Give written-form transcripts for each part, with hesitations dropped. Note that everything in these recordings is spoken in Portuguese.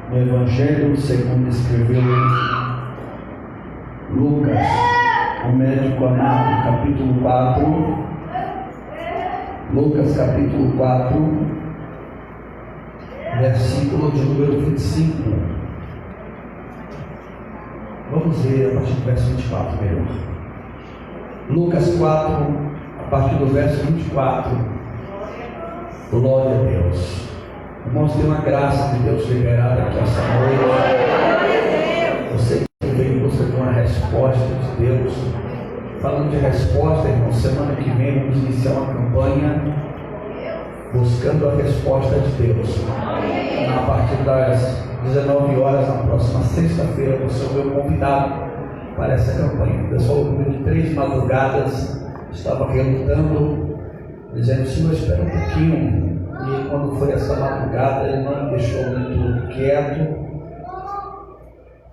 no Evangelho segundo escreveu Lucas, o médico amado, capítulo 4. Lucas, capítulo 4, versículo de número 25. Vamos ver a partir do verso 24 melhor. Lucas 4, a partir do verso 24. Glória a Deus. Irmãos, tem uma graça de Deus liberada aqui essa noite. Você que veio em busca de uma resposta de Deus. Falando de resposta, irmãos, semana que vem vamos iniciar uma campanha buscando a resposta de Deus. A partir das 19 horas, na próxima sexta-feira, você é o meu convidado para essa campanha. O pessoal, de 3 madrugadas, estava relutando, dizendo: Senhor, espera um pouquinho. E quando foi essa madrugada, ele não me deixou muito quieto.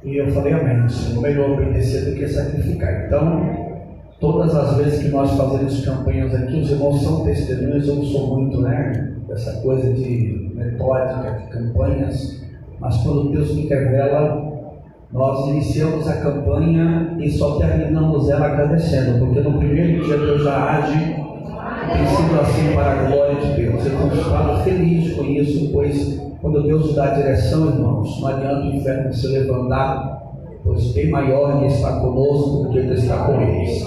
E eu falei: amém, Senhor, melhor obedecer do que sacrificar. Então, todas as vezes que nós fazemos campanhas aqui, os irmãos são testemunhas. Eu não sou muito, dessa coisa de metódica, de campanhas, mas quando Deus me revela, nós iniciamos a campanha e só terminamos ela agradecendo, porque no primeiro dia Deus já age. Tem sido assim para a glória de Deus. Eu estou feliz com isso, pois quando Deus dá a direção, irmãos, não adianta o inferno se levantar, pois bem maior que está conosco do que ele está com eles.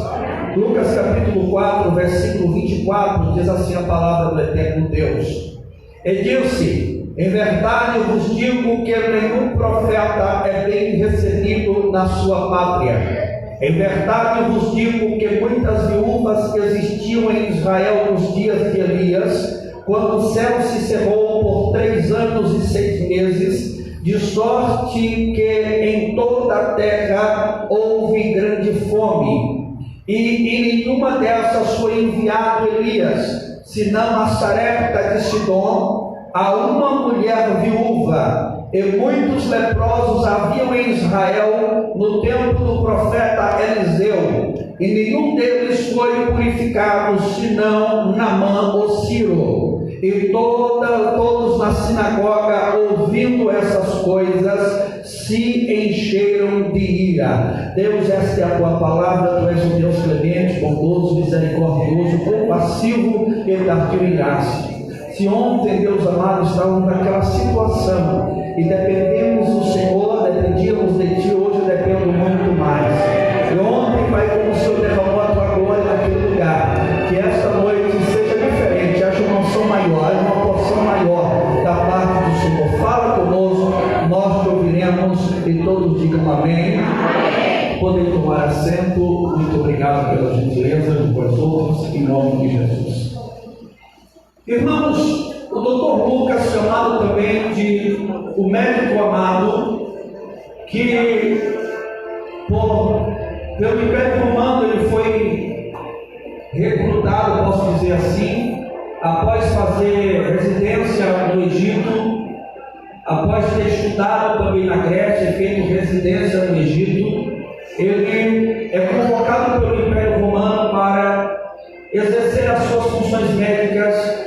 Lucas capítulo 4, versículo 24, diz assim a palavra do eterno Deus: E disse: Em verdade eu vos digo que nenhum profeta é bem recebido na sua pátria. Em verdade eu vos digo que muitas viúvas existiam em Israel nos dias de Elias, quando o céu se cerrou por 3 anos e 6 meses, de sorte que em toda a terra houve grande fome. E nenhuma dessas foi enviado Elias, senão a Sarepta de Sidom, a uma mulher viúva. E muitos leprosos haviam em Israel no tempo do profeta Eliseu, e nenhum deles foi purificado, senão Naamã o Sírio. E todos na sinagoga, ouvindo essas coisas, se encheram de ira. Deus, esta é a tua palavra. Tu és um Deus clemente, bondoso, misericordioso, compassivo e tardio em graça. Se ontem, Deus amado, estávamos naquela situação e dependemos do Senhor, dependíamos de Ti, hoje eu dependo muito mais. E ontem, Pai, como o Senhor derramou a Tua glória naquele lugar, que esta noite seja diferente, haja uma unção maior, uma porção maior da parte do Senhor. Fala conosco, nós te ouviremos, e todos digam amém. Podem tomar assento. Muito obrigado pela gentileza de vós outros, em nome de Jesus. Irmãos, o Dr. Lucas, chamado também de o médico amado, que pelo Império Romano ele foi recrutado, posso dizer assim, após fazer residência no Egito, após ter estudado também na Grécia e feito residência no Egito, ele é convocado pelo Império Romano para exercer as suas funções médicas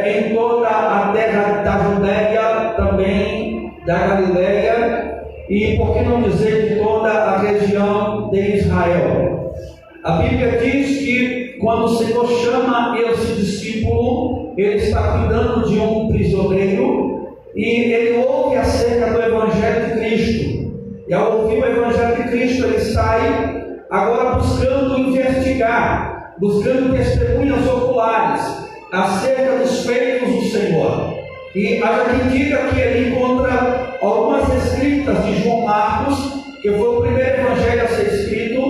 em toda a terra da Judéia, também da Galileia, e por que não dizer de toda a região de Israel. A Bíblia diz que quando o Senhor chama esse discípulo, ele está cuidando de um prisioneiro e ele ouve acerca do Evangelho de Cristo. E ao ouvir o Evangelho de Cristo, ele sai agora buscando investigar, buscando testemunhas oculares acerca dos feitos do Senhor. E há quem diga que ele encontra algumas escritas de João Marcos, que foi o primeiro evangelho a ser escrito,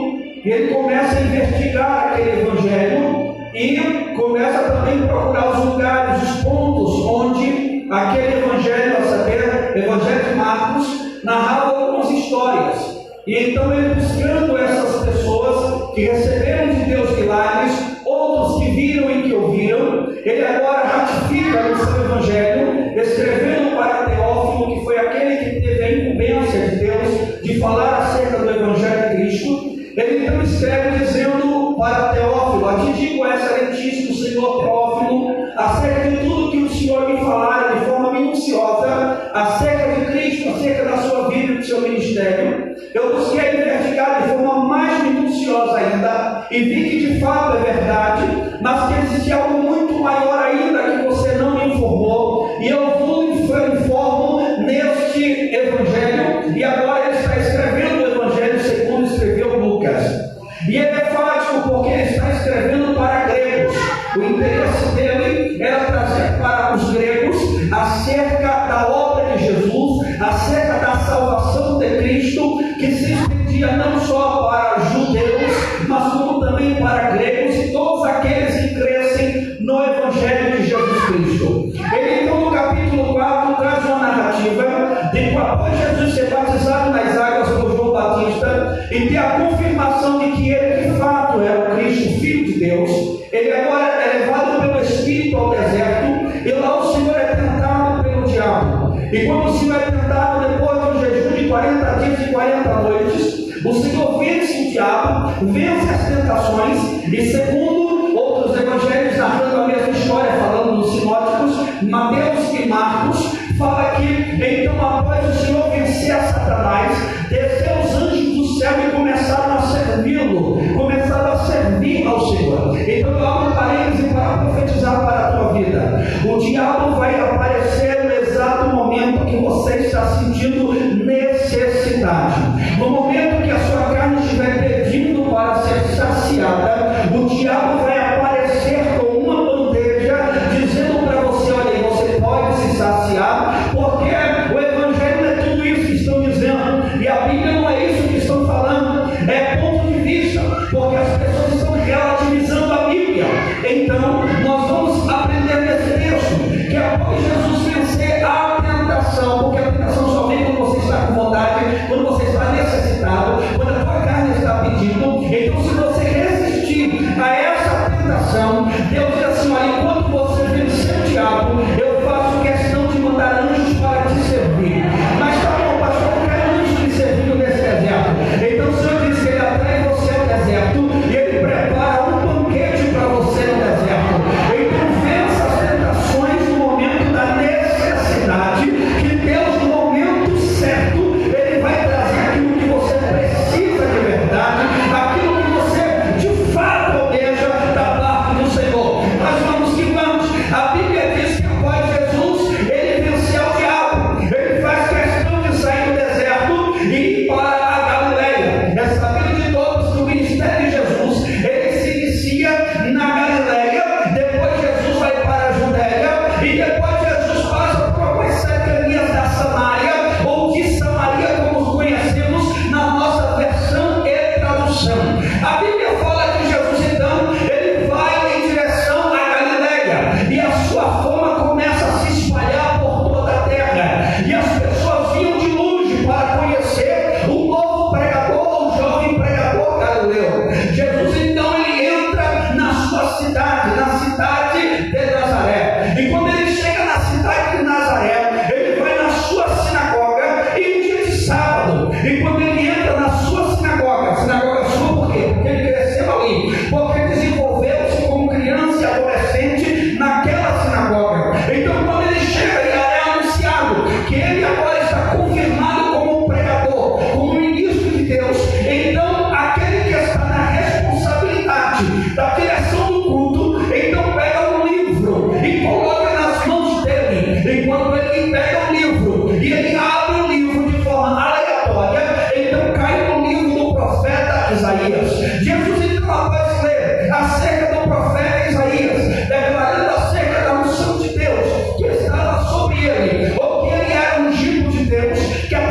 e ele começa a investigar aquele evangelho e começa também a procurar os lugares, os pontos onde aquele evangelho, a saber, o evangelho de Marcos, narrava algumas histórias. E então ele, buscando essas pessoas que receberam de Deus milagres, outros que viram e que ouviram, ele agora ratifica no seu evangelho, escrevendo para Teófilo, que foi aquele que teve a incumbência de Deus de falar acerca do evangelho de Cristo. Ele então escreve dizendo para Teófilo: a ti digo, excelentíssimo Senhor Teófilo, acerca de tudo que o Senhor me falara de forma minuciosa acerca de Cristo, do seu ministério, eu busquei investigar de forma mais minuciosa ainda e vi que de fato é verdade, mas que existe algo muito maior ainda que você não me informou, e eu informo neste evangelho, e agora ele está escrevendo o evangelho segundo escreveu Lucas. E ele é fático porque ele está escrevendo para gregos. O interesse dele era trazer para os gregos acerca da obra de Jesus, acerca da salvação de Cristo, que se estendia não só para judeus, mas como também para gregos e todos aqueles que crescem no Evangelho de Jesus Cristo. Ele então no capítulo 4 traz uma narrativa de que após Jesus ser batizado nas águas por João Batista e ter a confirmação de que ele de fato era o Cristo, Filho de Deus, ele agora é levado pelo Espírito ao deserto, e lá o Senhor é tentado pelo diabo. E quando o Senhor é tentado, depois de um jejum de 40 dias e 40 noites, o Senhor vence o diabo, vence as tentações, e segundo outros evangelhos narrando a mesma história, falando dos sinóticos, Mateus e Marcos, fala que então após o Senhor vencer a Satanás, desceu os anjos do céu e começaram a servi-lo, começaram a servir ao Senhor. Então eu abro parênteses para profetizar para a tua vida. O diabo vai aparecer no exato momento que você está sentindo necessidade. No momento que a sua carne estiver pedindo para ser saciada, o diabo vai aparecer com uma bandeja dizendo para você: olha, você pode se saciar, porque o evangelho não é tudo isso que estão dizendo, e a Bíblia não é isso que estão falando, é ponto de vista, porque as pessoas estão relativizando a Bíblia. Então nós vamos aprender nesse texto que após Jesus vencer a tentação, porque a tentação só vem quando você está com vontade, quando você está necessitado, quando a tua carne está pedindo. Então se você resistir a essa tentação, Deus diz assim: olha, enquanto você vencer o diabo, eu faço questão de mandar anjos para te servir. Mas tá bom, pastor, eu quero anjos me servindo nesse deserto. Então o Senhor diz que ele atrai você ao deserto e ele prepara um banquete para você no deserto. Então vença as tentações no momento da necessidade, que Deus no momento certo ele vai trazer aquilo que você precisa de verdade, aquilo que você de fato almeja da parte do Senhor. Mas vamos que vamos. A Bíblia diz que após Jesus ele venceu o diabo, ele faz questão de sair do deserto e ir para a Galileia. É sabido de todos que o ministério de Jesus ele se inicia na Galileia, depois Jesus vai para a Judéia, e depois Jesus passa por algumas cercanias da Samaria, ou de Samaria, como conhecemos na nossa versão e tradução. A Bíblia fala que Jesus então ele vai em direção à Galileia, e a sua fama começa a se espalhar por toda a terra, e as pessoas vinham de longe para conhecer o novo pregador, o jovem pregador galileu. Jesus então ele entra na sua cidade, na cidade de Nazaré, e quando ele chega na cidade de Nazaré, ele vai na sua sinagoga em dia de sábado. E quando ele entra na sua sinagoga, a sinagoga sua, por quê? Porque ele cresceu ali, porque ele desenvolveu-se como criança e adolescente naquela sinagoga. Então quando ele chega, ele é anunciado que ele agora está confirmado como um pregador, como um ministro de Deus. Então aquele que está na responsabilidade da direção do culto, então pega um livro e coloca nas mãos dele. Enquanto ele pega o livro e ele abre o livro de forma aleatória, então cai no livro do profeta Isaías. Jesus então após ler acerca do profeta Isaías, declarando acerca da unção de Deus que estava sobre ele, ou que ele era ungido de Deus, que a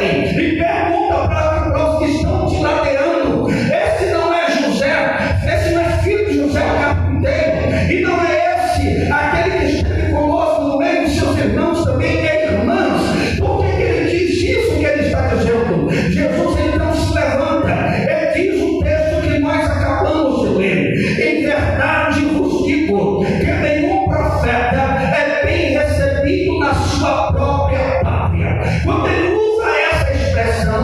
olhem e perguntam para os que estão te ladeando: esse não é José? Esse não é filho de José, o carpinteiro? E não é esse aquele que esteve conosco no meio dos seus irmãos também e irmãs? Por que ele diz isso que ele está dizendo? Jesus então se levanta e diz o texto que nós acabamos de ler: em verdade vos digo que nenhum profeta é bem recebido na sua própria pátria. Quando ele usa essa expressão,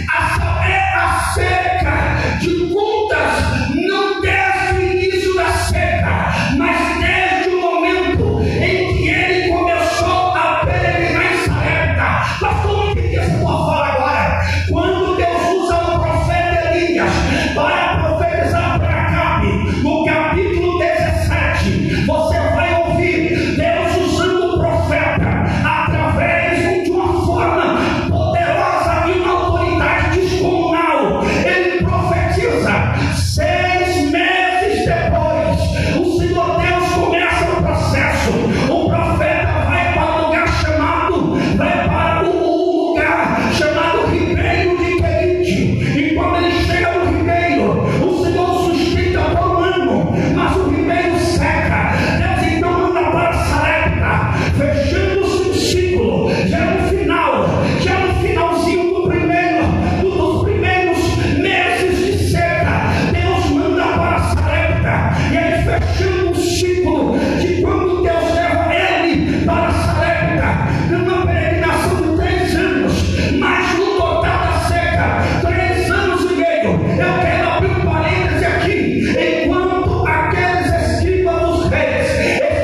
a saber, a seca de contas, não desde o início da seca, mas desde o momento em que ele começou a peregrinar em Sarepta. Pastor, não entendi essa tua fala agora. Quando Deus usa o profeta Elias para profetizar para Acabe, no capítulo 17, você vai ouvir Deus usando o profeta através de uma forma poderosa e uma autoridade descomunal. Ele profetiza. 6 meses depois, o Senhor Deus começa o processo. O profeta vai para um lugar chamado Ribeiro de Querite. E quando ele chega no Ribeiro, o Senhor sustenta por um ano, mas o Ribeiro seca. Deus então manda para Sarepta, fechando-se um ciclo. Já no finalzinho dos primeiros meses de seca, Deus manda para Sarepta. E aí, fechando um ciclo de quando Deus leva ele para Sarepta, numa peregrinação de 3 anos, mas no total da seca, 3 anos e meio. Eu quero abrir um parêntese aqui. Enquanto aqueles escribas dos reis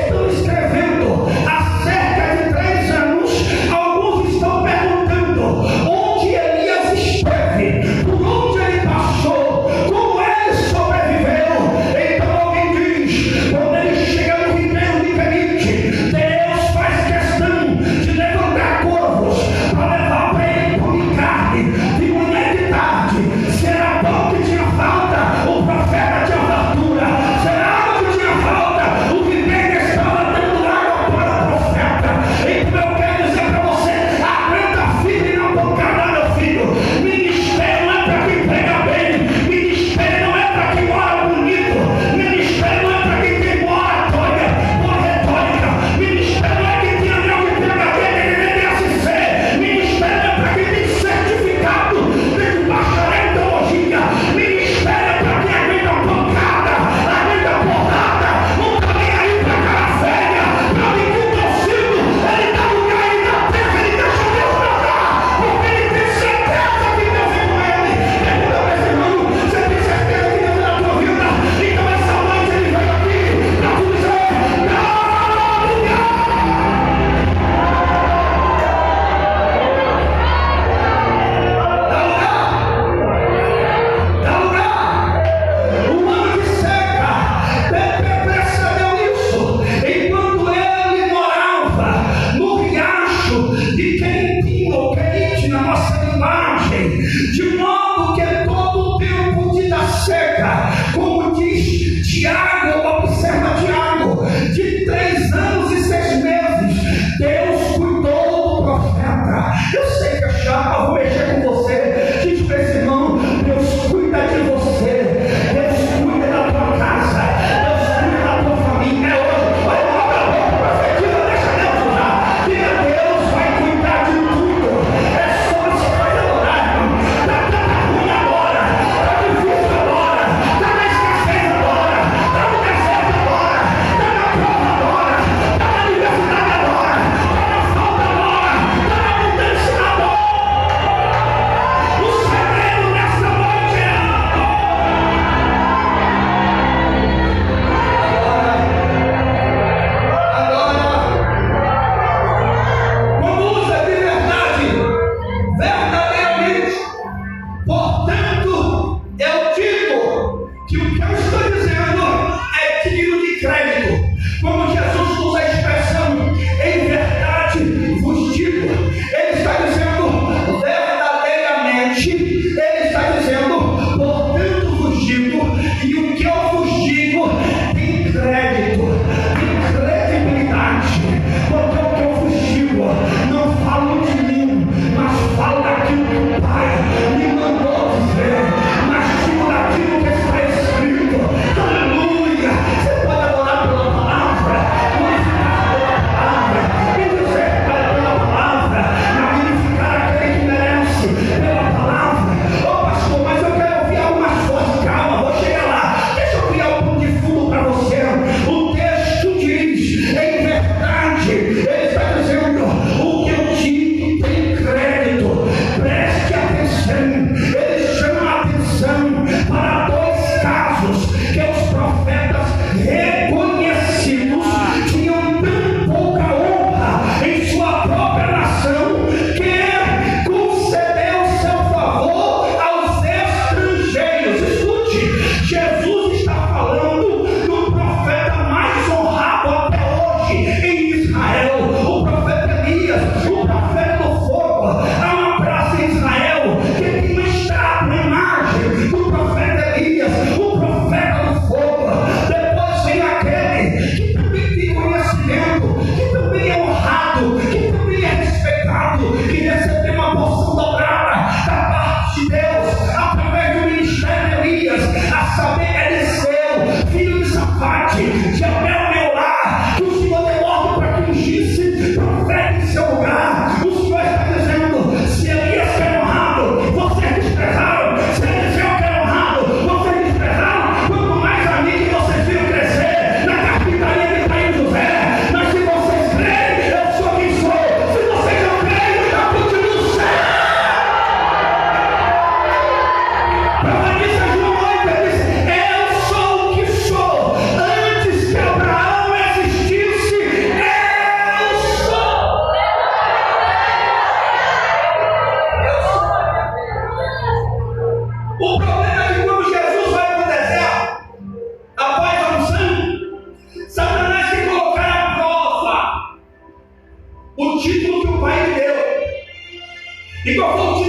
estão escrevendo acerca de 3 anos, alguns estão perguntando onde Elias esteve, por onde ele passou, como ele sobreviveu. Então alguém diz: quando ele chega no Ribeiro de Querite, Deus faz questão de levantar corvos para levar para ele comer carne de manhã e de tarde. Se era pão que tinha falta, o profeta tinha fartura. Se era água que tinha falta, o Ribeiro estava dando água para o profeta. Então eu quero dizer para você: aguenta firme na bocada, meu filho. Ministério não é para quem prega bem, ministério não é para quem ora bonito, ministério não é para quem tem boa oratória, boa retórica, ministério não é quem tem anel de PhD, DSC, ministério é para quem tem certificado de bacharel em teologia, ministério é para quem aguenta pancada, aguenta porrada, não está nem aí para cara feia, para mim que o teu filho, ele dá lugar aí na terra, ele deixa Deus tratar, porque ele tem certeza que Deus é com ele. Pergunta para esse irmão: você tem certeza que Deus é na tua vida? Então essa noite ele veio aqui para tu dizer: dá lugar! Dá lugar! O ano de seca precedeu isso. Enquanto ele morava no riacho de Querite, na nossa linguagem, de modo que todo o tempo de da seca, como diz Tiago, observa Tiago, de 3 anos e 6 meses, Deus cuidou do profeta. Eu sei que é chato, eu vou mexer com você. Diz para esse irmão: Deus cuida de você, Deus cuida da tua casa, Deus cuida da tua família. É hoje. Olha, abre a boca, profetiza, deixa Deus usar. Diga: Deus vai cuidar de tudo. É só você fazer adorar, irmão. Tá ruim agora, tá difícil agora, tá na escassez agora, tá no deserto agora, tá na prova agora, tá na universidade agora, tá na falta agora, tá na abundância agora. O segredo dessa noite é quando usa de verdade, verdadeiramente. Portanto, eu digo que o que eu estou dizendo é digno de crédito. Como Jesus usa a expressão "em verdade vos digo", ele está dizendo verdadeiramente, ele está dizendo portanto vos digo, e o que eu vos digo tem crédito, tem credibilidade, porque o que eu vos digo não falo de mim, mas falo daquilo que o Pai me mandou dizer.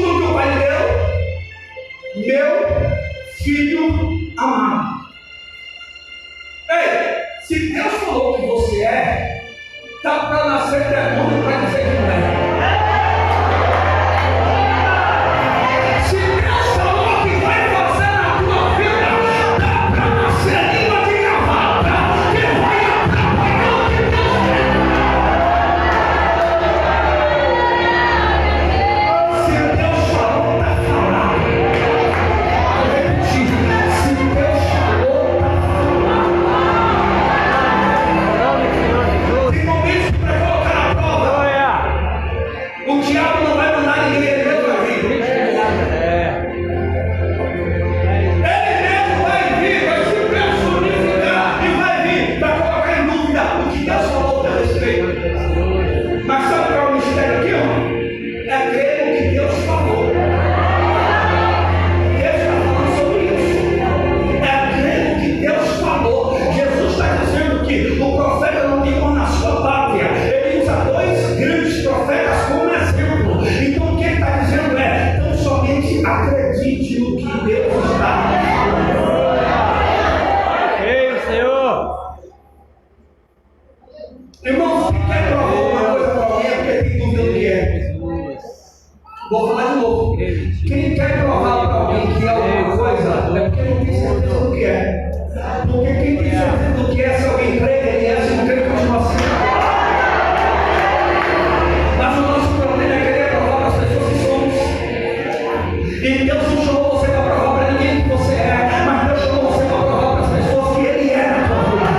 tudo que o Pai deu, meu filho amado. Ei, se Deus falou que você é, está para nascer demônio para dizer que não é. Vou falar de novo. Quem quer provar para alguém que é alguma coisa, é porque não tem certeza do que é. Porque quem tem certeza do que é, se alguém crê, ele é, se não crê, ele continua sendo. Mas o nosso problema é querer provar para as pessoas que somos. E Deus não chamou você para provar para ninguém que você é, mas Deus chamou você para provar para as pessoas que Ele é na tua vida.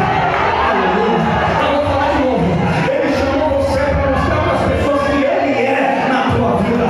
Eu vou falar de novo. Ele chamou você para mostrar para as pessoas que Ele é na tua vida.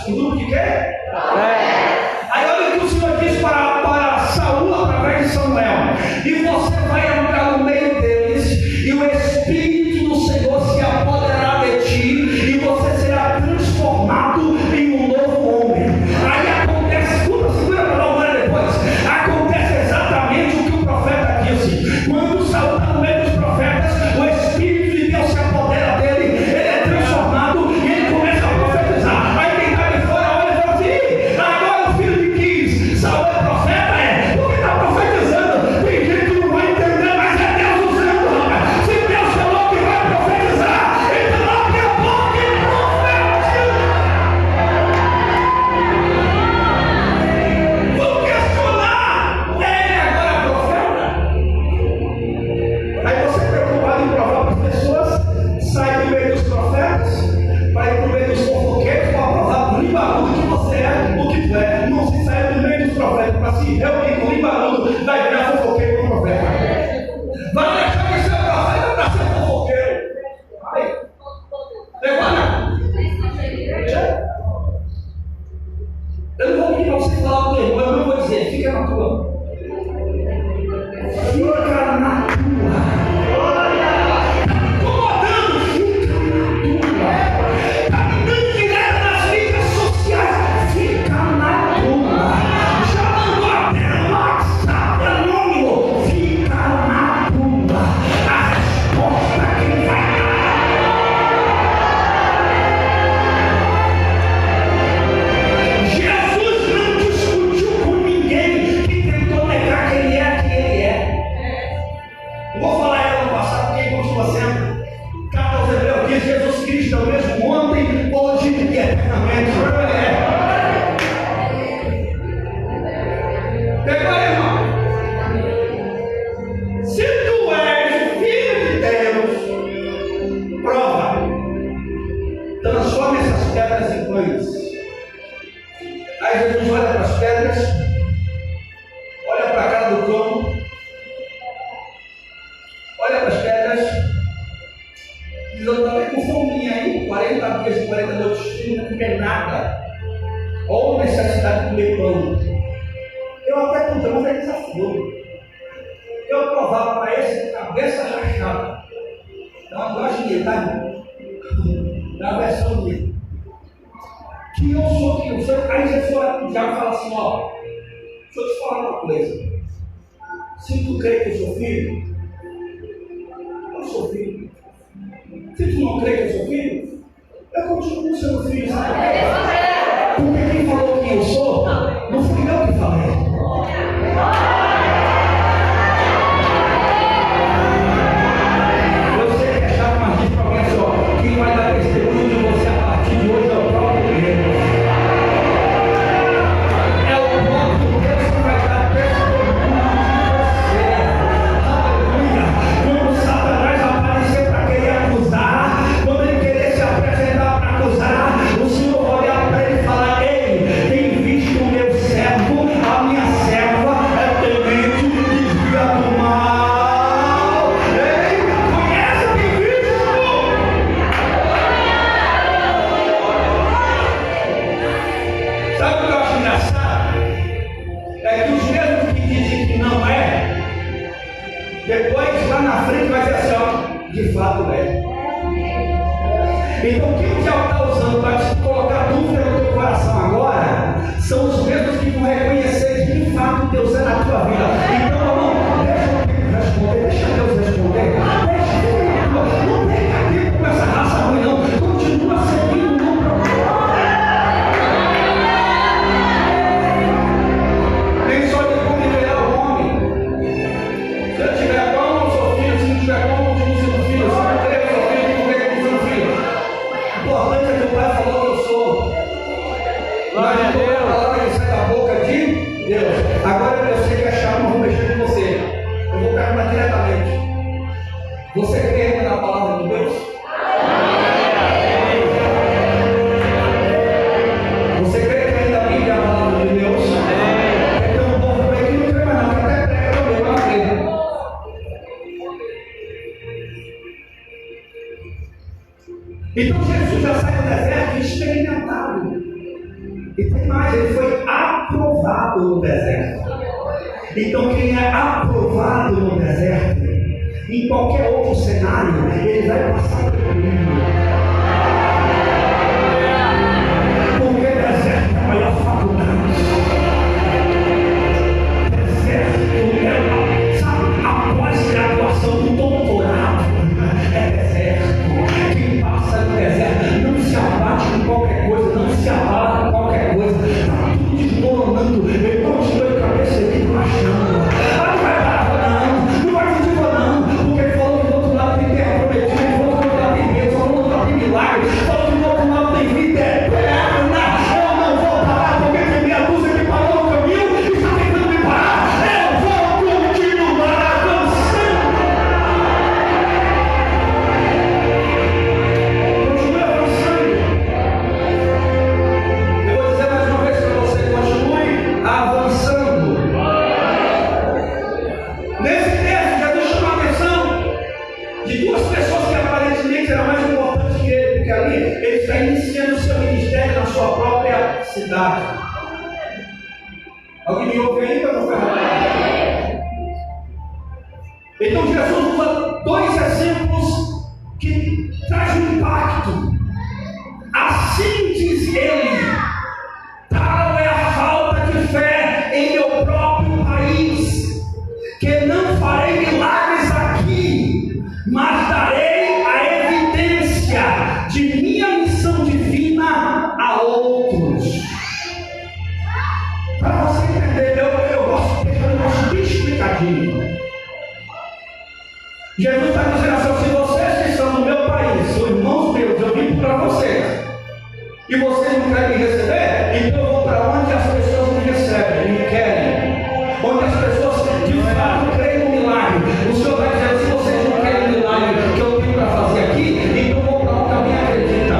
Um grupo de quê? Aí olha o que o Senhor diz para Saul através de Samuel. E você vai entrar no meio deles, e o Espírito do Senhor se apoderará de ti, e você será transformado em um novo homem. Aí acontece, segura para dar uma olhada depois. Acontece exatamente o que o profeta disse. Quando Saul está no meio dos profetas, o Espírito de Deus se apodera dele, ele é transformado e ele começa a profetizar. Saul é profeta, porque está profetizando. Tem gente que não vai entender, mas é Deus usando, rapaz. Se Deus falou que vai profetizar, então abre a boca e profetiza. Vou questionar, ele agora é profeta? Aí você preocupado em provar para as pessoas, sai do meio dos profetas, vai para o meio dos fofoqueiros para provar para o barulho que você é, o que tu é. Não se sai do meio dos profetas para se reunir com o barulho, vai virar fofoqueiro com o profeta. Vai deixar de ser profeta para ser fofoqueiro. Vai. Agora. Eu não vou pedir para você falar o teu irmão, eu não vou dizer, fica na tua. Fica na tua. Se tu olha para as pedras, diz: eu estou até com fominha aí, 40 dias e 40 noites, não comer nada, ou necessidade de comer pão. Eu até podia, mas é desafio. Eu provava para esse de cabeça rachada. Então, eu acho que da versão dele. Que eu sou, que eu sou. Aí Jesus olha e fala assim: ó, deixa eu te falar uma coisa. Se tu crê que eu sou filho, eu sou filho. Se tu não crê que eu sou filho, eu continuo sendo filho. Sabe? Porque quem falou que eu sou, não fui eu que falei. Eu sei que é chato, mas diz para alguém só: quem vai dar testemunho de você a partir de hoje é o próprio Deus. É o próprio Deus que vai dar testemunho de você. Aleluia! Quando Satanás aparecer para querer acusar, quando ele querer se apresentar para acusar, o Senhor vai olhar para ele e falar: ei, tem visto o meu servo, a minha serva é temente, desvia do mal. Ei, conhece, tem visto? Sabe o que eu acho engraçado? É que os mesmos que dizem que não é, depois lá na frente vai dizer assim: ó, de fato é. Então, o que o diabo está usando para te colocar dúvida no teu coração agora são os mesmos que vão reconhecer que de fato Deus é na tua vida. Então, irmão, deixa Deus responder. Não perca tempo com essa raça ruim, não. Continua seguindo o problema. Nem só de como liberar o homem. Se eu tiver pão, eu sou filho. Se não tiver pão, eu continuo sendo filho. Se não tiver, eu sou filho. Se não tiver, eu continuo sendo filho. O importante é que o Pai falou que eu sou. Glória a Deus. A palavra que sai da boca de Deus. Agora eu sei que a chave não vou mexer com você. Eu vou perguntar diretamente. Você crê na palavra de Deus? Você crê que ainda vive a palavra de Deus? Então o povo por aqui não crê mais não, que até prega também, mas crê. Então Jesus já sai do deserto experimentado. E tem mais, ele foi aprovado no deserto. Então quem é aprovado no deserto, em qualquer outro cenário, ele vai passar tranquilo. Porque deserto é a maior faculdade. Deserto é, sabe, a pós-graduação do doutorado. É deserto. Quem passa no deserto não se abate com qualquer coisa, não se abala com qualquer coisa. Está tudo desmoronando. Ele continua de cabeça erguida marchando. Ah, não vai parar, não vai fugir, não. Porque ele falou que do outro lado tem terra prometida, ele falou que do outro lado tem Deus, falou que do outro lado tem milagre, falou que do outro lado tem vida eterna. Eu não vou parar porque tem meia dúzia que parou no caminho e está tentando me parar. Eu vou continuar avançando. Continue avançando. Eu vou dizer mais uma vez para você: continue avançando. Nesse texto, Jesus chama a atenção de duas pessoas que aparentemente eram mais importantes que ele, porque ali ele está iniciando o seu ministério na sua própria cidade. Alguém me ouve ainda? Não foi nada. Então Jesus usa dois exemplos que trazem um impacto. Assim diz ele: tal é a falta de fé em meu próprio país, que não farei milagres aqui, mas darei a evidência de minha missão divina a outros. Para você entender, eu gosto de deixar o negócio bem explicadinho. Jesus está dizendo assim: se vocês que estão no meu país, são irmãos meus, eu vim para vocês, e vocês não querem me receber, então eu vou para onde as pessoas me recebem, me querem, onde as pessoas de fato creem no milagre. O Senhor vai dizer: se vocês não querem o milagre que eu tenho para fazer aqui, então eu vou para onde alguém acredita.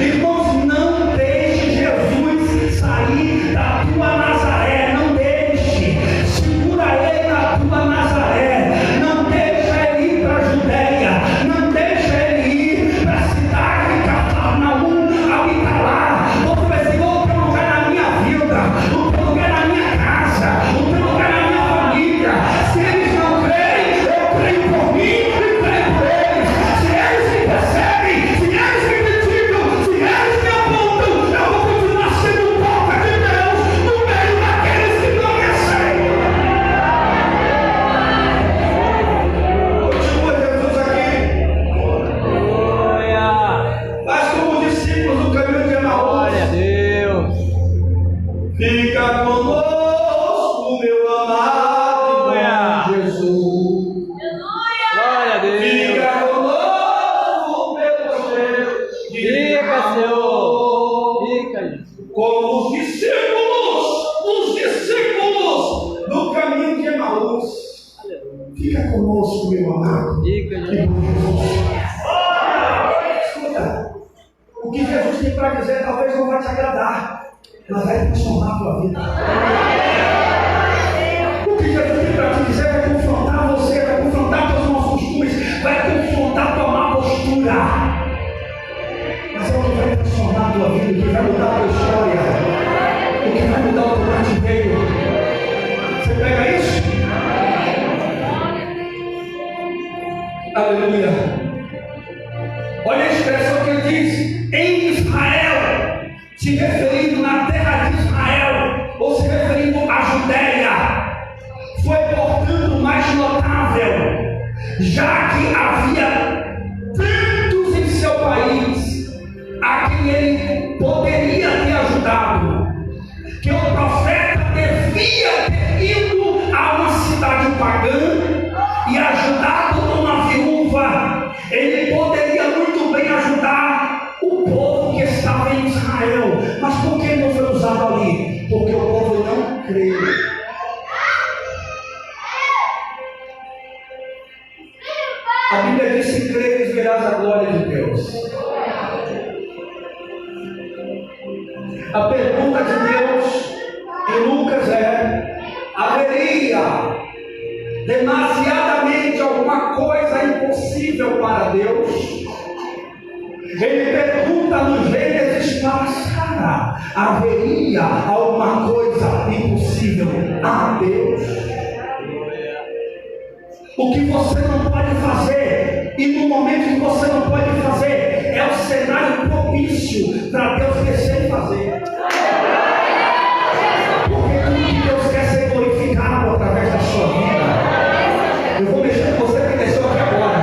Irmãos, não deixe Jesus sair da tua Nazaré, não deixe. Segura ele na tua Nazaré. Fica conosco, meu amado. Fica, Jesus. Escuta, o que Jesus tem para dizer talvez não vai te agradar, mas vai transformar a tua vida. O que Jesus tem para te dizer vai confrontar você, vai confrontar teus maus costumes, vai confrontar tua má postura. Mas é o que vai transformar a tua vida, o que vai mudar a tua história, o que vai mudar o teu cativeiro. Você pega isso? Aleluia. Olha a expressão que ele diz: em Israel, se referindo na terra de Israel, ou se referindo à Judéia. Foi, portanto, mais notável, já que havia tantos em seu país a quem ele poderia ter ajudado, que o profeta devia ter ido a uma cidade pagã e ajudado uma viúva. Ele poderia muito bem ajudar o povo que estava em Israel, mas por que não foi usado ali? Porque o povo não creu. A Bíblia diz: se creres, verás a glória de Deus. A pergunta de Deus em Lucas é: haveria demasiadamente alguma coisa impossível para Deus? Ele pergunta nos vezes passada: haveria alguma coisa impossível a Deus? O que você não pode fazer, e no momento que você não pode fazer, é o cenário propício para Deus descer e fazer. Porque tudo que Deus quer ser glorificado através da sua vida. Eu vou mexer com você que desceu aqui agora.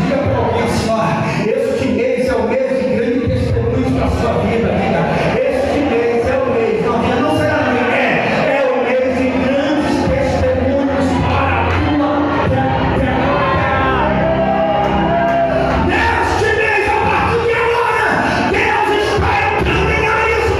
Diga para alguém só: este mês é o mês de grande testemunho para a sua vida, amiga. Este mês é o mês, não será nem é o mês de grandes testemunhos para a tua vida. Neste mês, a partir de agora, Deus está encaminhando isso.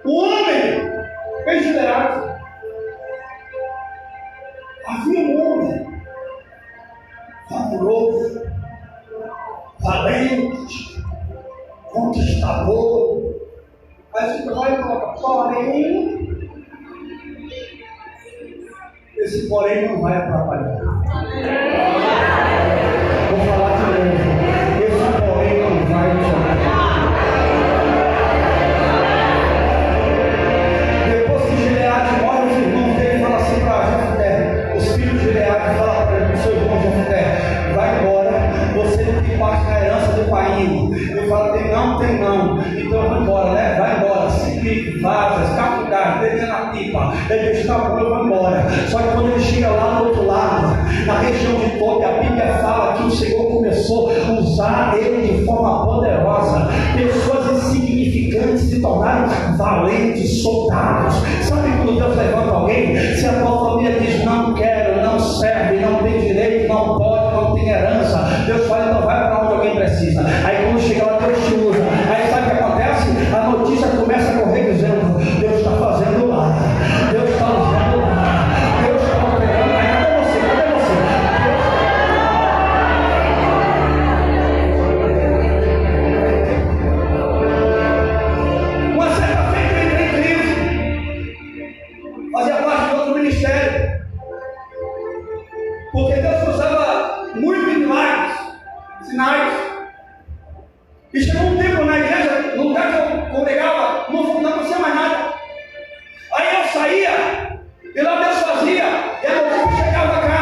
O homem fez Gileade. Havia um homem valoroso, valente, conquistador. Aí você vai e coloca, porém, esse porém não vai atrapalhar. Vou falar de novo. Esse porém não vai te atrapalhar. Depois que Gileade morre, os irmãos dele falam assim para Jefté. Os filhos de Gileade falam para o seu irmão Jefté: vai embora, você não tem parte na herança do pai. Eu falo, tem não. Então eu vou embora, né? Vai embora, se clique, vaza, escapa do carro, desenha na pipa. Ele diz, tá bom, eu vou embora. Só que quando ele chega lá do outro lado, na região de Tobi, a Bíblia fala que o Senhor começou a usar ele de forma poderosa. Pessoas insignificantes se tornaram valentes, soldados. Sabe quando Deus levanta alguém? Se a tua família diz, não quero, não serve, não tem direito, não pode, não tem herança, Deus fala, então vai para onde alguém precisa. Aí quando chega lá, Deus te usa. Aí sabe o que acontece? A notícia começa a correr dizendo, Deus está fazendo lá, Deus está usando lá, Deus está operando. Aí cadê você? Uma certa feita eu entrei em crise, fazia parte de outro ministério, porque Deus usava muito em milagres, sinais. E chegou um tempo na igreja, no lugar que eu congregava, não acontecia mais nada. Aí eu saía, e lá Deus fazia, e a notícia chegava cá.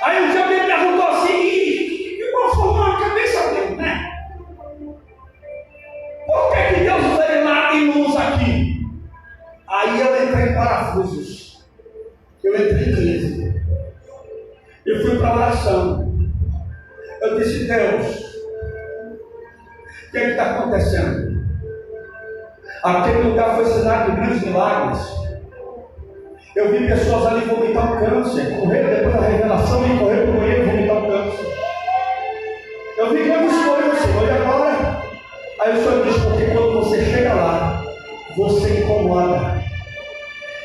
Aí um dia alguém me perguntou assim, e qual foi a cabeça dele, né? Por que Deus usa ele lá e não usa aqui? Aí eu entrei em parafusos, eu entrei em crise, eu fui para a oração. Eu disse, Deus, o que está acontecendo? Aquele lugar foi cidade de grandes milagres. Eu vi pessoas ali vomitar o câncer, correr depois da revelação e correr para o banheiro e vomitar o câncer. Eu vi grandes coisas, Senhor, e agora? Aí o Senhor disse, porque quando você chega lá, você incomoda.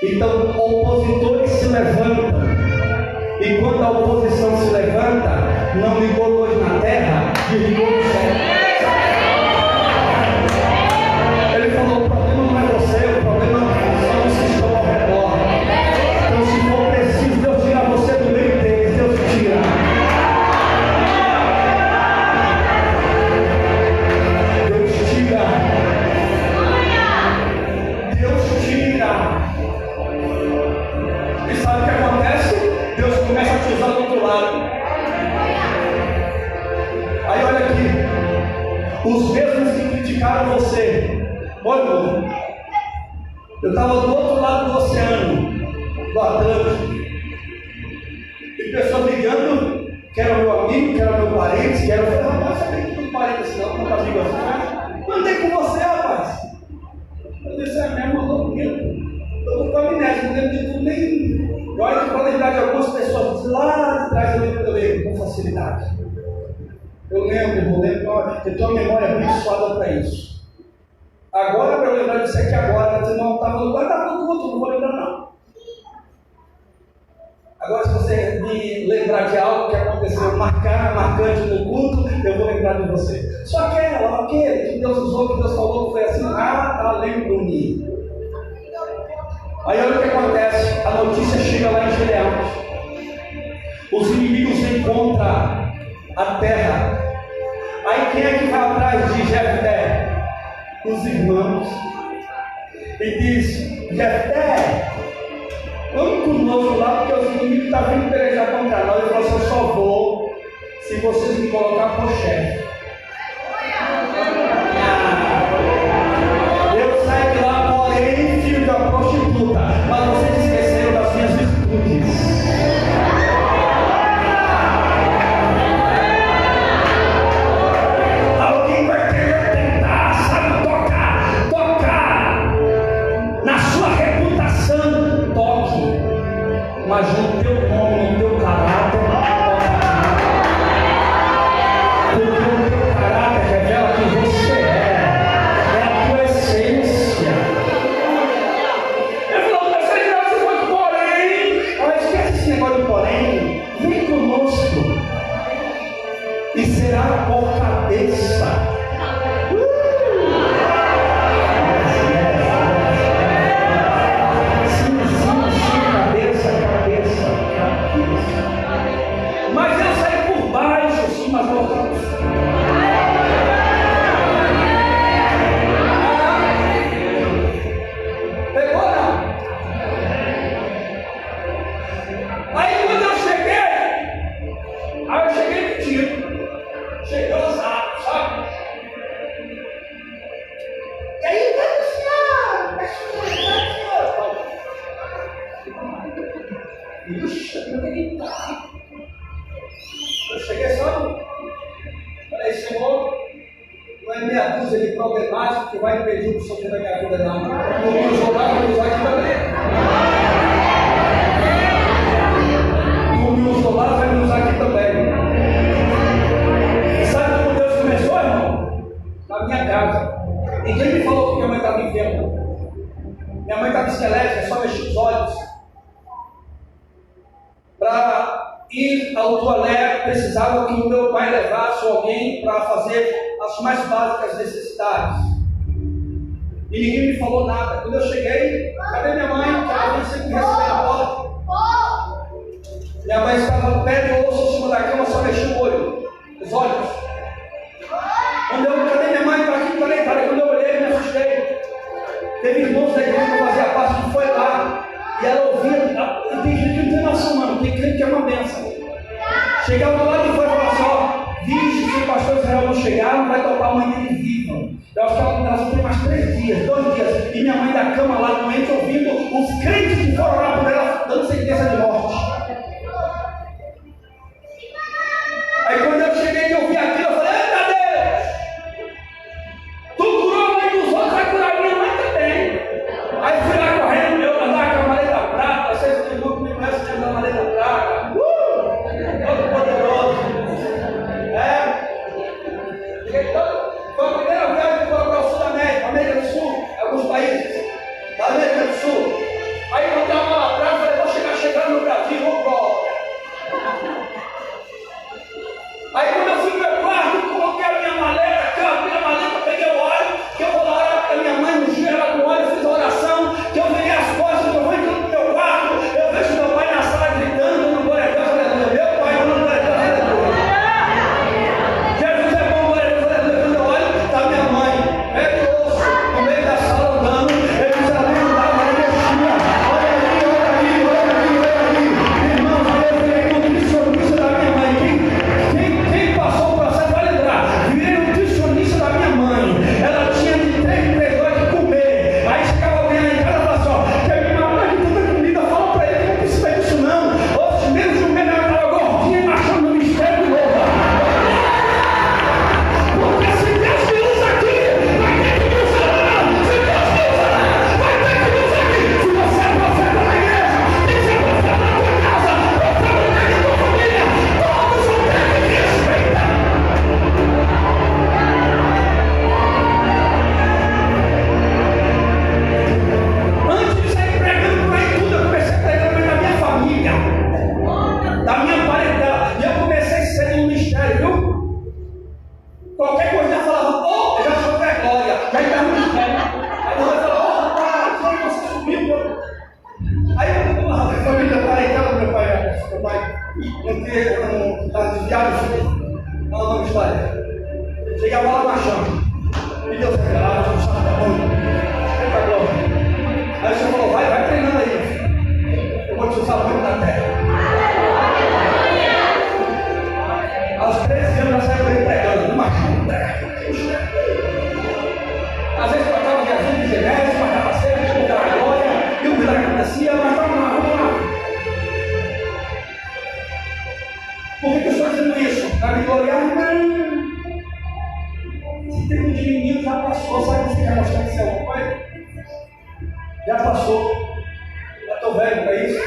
Então, opositores se levantam. E quando a oposição se levanta, não ligou luz na terra, desligou no céu. Ele falou, o problema não é você, o problema são os que estão ao redor. Então, se for preciso, Deus tira você do meio deles, Deus tira. Deus tira. Deus tira. E sabe o que acontece? Deus começa a te usar do outro lado. Aí olha aqui, os mesmos que criticaram você. Olha, irmão, eu estava do outro lado do oceano, do Atlântico, e pessoas ligando que era meu amigo, que era meu parente, que era o meu rapaz, sabia que não parente assim, não está amigo assim. Andei com você, rapaz. Eu disse, é mesmo, eu estou comigo. Estou com a amnésia, não lembro de tudo nem. E olha que para lembrar de algumas pessoas lá de trás eu lembro com facilidade. Eu lembro, eu tenho uma memória abençoada para isso. Agora, para eu lembrar disso aqui agora, você não estava no quarto, estava no culto, não vou lembrar não. Agora, se você me lembrar de algo que aconteceu marcante no culto, eu vou lembrar de você. Só aquele que Deus usou, que Deus falou, foi assim, lembro-me. Aí olha o que acontece, a notícia chega lá em Gileade. Os inimigos encontram a terra. Aí quem é que vai atrás de Jefté? Os irmãos. E diz, Jefté, vamos conosco lá, porque os inimigos estão vindo pelejar contra nós. Ele falou assim, eu só vou se vocês me colocar por chefe. Eu saio de lá, porém, filho da prostituta, mas vocês esqueceram das minhas virtudes. Alguém vai querer tentar, sabe, tocar na sua reputação, toque, mas no teu nome, no teu caráter, toque. Porque parte que vai impedir o Senhor da minha vida, não. Dormir no solar vai me usar aqui também. Dormir no solar vai me usar aqui também. Sabe como Deus começou, irmão? Na minha casa. Ninguém me falou que minha mãe estava enferma. Minha mãe estava esquelética, só mexia os olhos. Para ir ao toalete, precisava que o meu pai levasse alguém para fazer as mais básicas necessidades. E ninguém me falou nada. Quando eu cheguei, cadê minha mãe? Ela disse que recebeu a porta. Minha mãe estava pé de osso em cima da cama, só mexia o olho, os olhos. Quando eu, cadê minha mãe? Está aqui, está deitada. Quando eu olhei, me assustei. Teve irmãos da igreja que eu fazia parte, que foi lá. E ela ouvia, e tem gente que não tem noção, mano, tem crente que é uma bênção. Chegava do lado de fora e falava assim, ó, vixe, se o pastor Israel não chegar, não vai topar a mãe dele viva. Eu acho que ela só tem mais 3 dias, 2 dias. E minha mãe da cama lá doente, ouvindo os crentes que foram lá por ela, dando sentença de morte. Aí quando eu cheguei e eu vi aquilo, eu falei, eita Deus! Tu curou a mãe dos outros, vai curar a minha mãe também. Aí fui lá correndo, eu andava com a maleta prata, vocês que não me conhecem, tinha da maleta prata. Todo poderoso. Foi a primeira viagem que eu fui para o Sul da América do Sul, alguns países da América do Sul. Aí eu estava lá atrás, falei, vou chegando no Brasil, vou embora. Aí quando eu fui para o meu quarto, coloquei a minha maleta, que eu abri a maleta, peguei o óleo, que eu vou lá orar para minha mãe, ungi ela com óleo, fiz a oração, que eu virei as costas, que eu vou entrando no meu quarto, eu vejo meu pai na sala gritando, dando glória a Deus, aleluia. Meu pai dando glória a Deus, aleluia. Jesus é bom, glória a Deus, aleluia. Quando eu olho, está minha mãe, é grosso, no meio da sala andando, ele diz, aleluia, lá, Maria China, olha ali. Irmãos, eu virei nutricionista da minha mãe. Quem passou o processo vai lembrar. Virei nutricionista da minha mãe. Ela tinha de 3 em 3 horas de comer. Aí chegava alguém lá em casa e falava assim, ó, que a minha mãe de tanta comida, fala pra ele que não precisa disso não. Ou mesmo o melhor estava gordinha e achando no mistério de novo. Porque se Deus me usa aqui, vai ter que me usar lá. Se Deus me usa lá, vai ter que me usar aqui. Se você é profeta na igreja, tem que ser profeta na tua casa, profeta na tua família. Todos vão ter que respeitar. Antes de sair pregando por aí tudo, eu comecei pregando na minha família, da minha parentela. E eu comecei sendo um mistério, viu? Qualquer coisa eu falava, oh, eu já sou da glória, já está no mistério. Aí eu falava, oh, rapaz, você subiu. Aí eu falava, a família parentela do meu pai, não está desviado, ela não me espalha. Chegava lá na chama, e Deus revelava, não sabe da onde. Eita glória. Aí o Senhor falou, vai treinando aí. Eu vou te usar muito na terra. Aos 13 anos eu saí pregando, numa chuva. Às vezes tocava Jesus de Genésio, matava cedo, escutava a glória, e o milagre acontecia, mas vamos lá. Por que eu estou dizendo isso? Para me gloriar? Não. Esse tempo de menino já passou, sabe que você quer mostrar que você é uma coisa? Já passou, já estou velho para isso.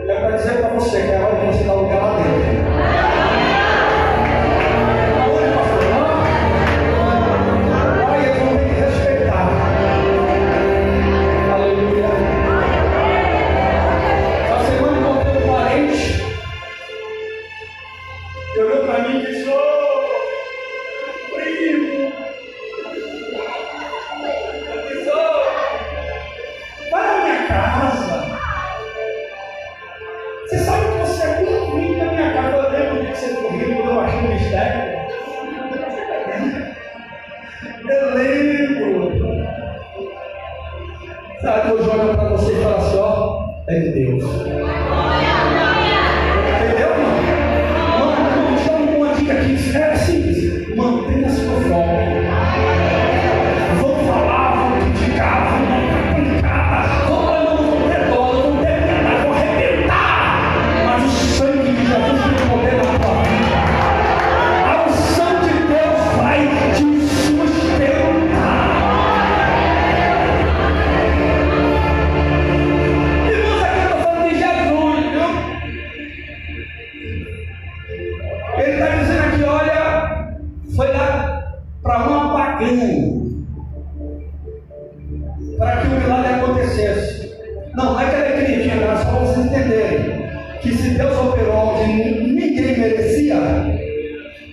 É para dizer para você que é hora de você dar lugar lá dentro. Aonde, pastor? Olha, eles vão ter que respeitar. Aleluia. Essa semana eu encontrei um parente que olhou para mim e disse, ô, primo. Vai na minha casa. Você sabe que você é muito ruim na minha casa. Eu lembro que você correu quando eu achei um mistério. Eu lembro. Sabe, eu jogo para você e falo assim, ó, é de Deus. Entendeu, irmão? Mano, eu te dou uma dica aqui, é simples. Mantenha a sua fome. Vão falar, vão criticar, vão montar pancada, vão ter dó, vão ter piedade, vão arrebentar. Mas o sangue de Jesus tem poder na tua vida. A unção de Deus vai te sustentar. que o milagre acontecesse. Não é que ela é queridinha, era só para vocês entenderem que se Deus operou onde ninguém merecia,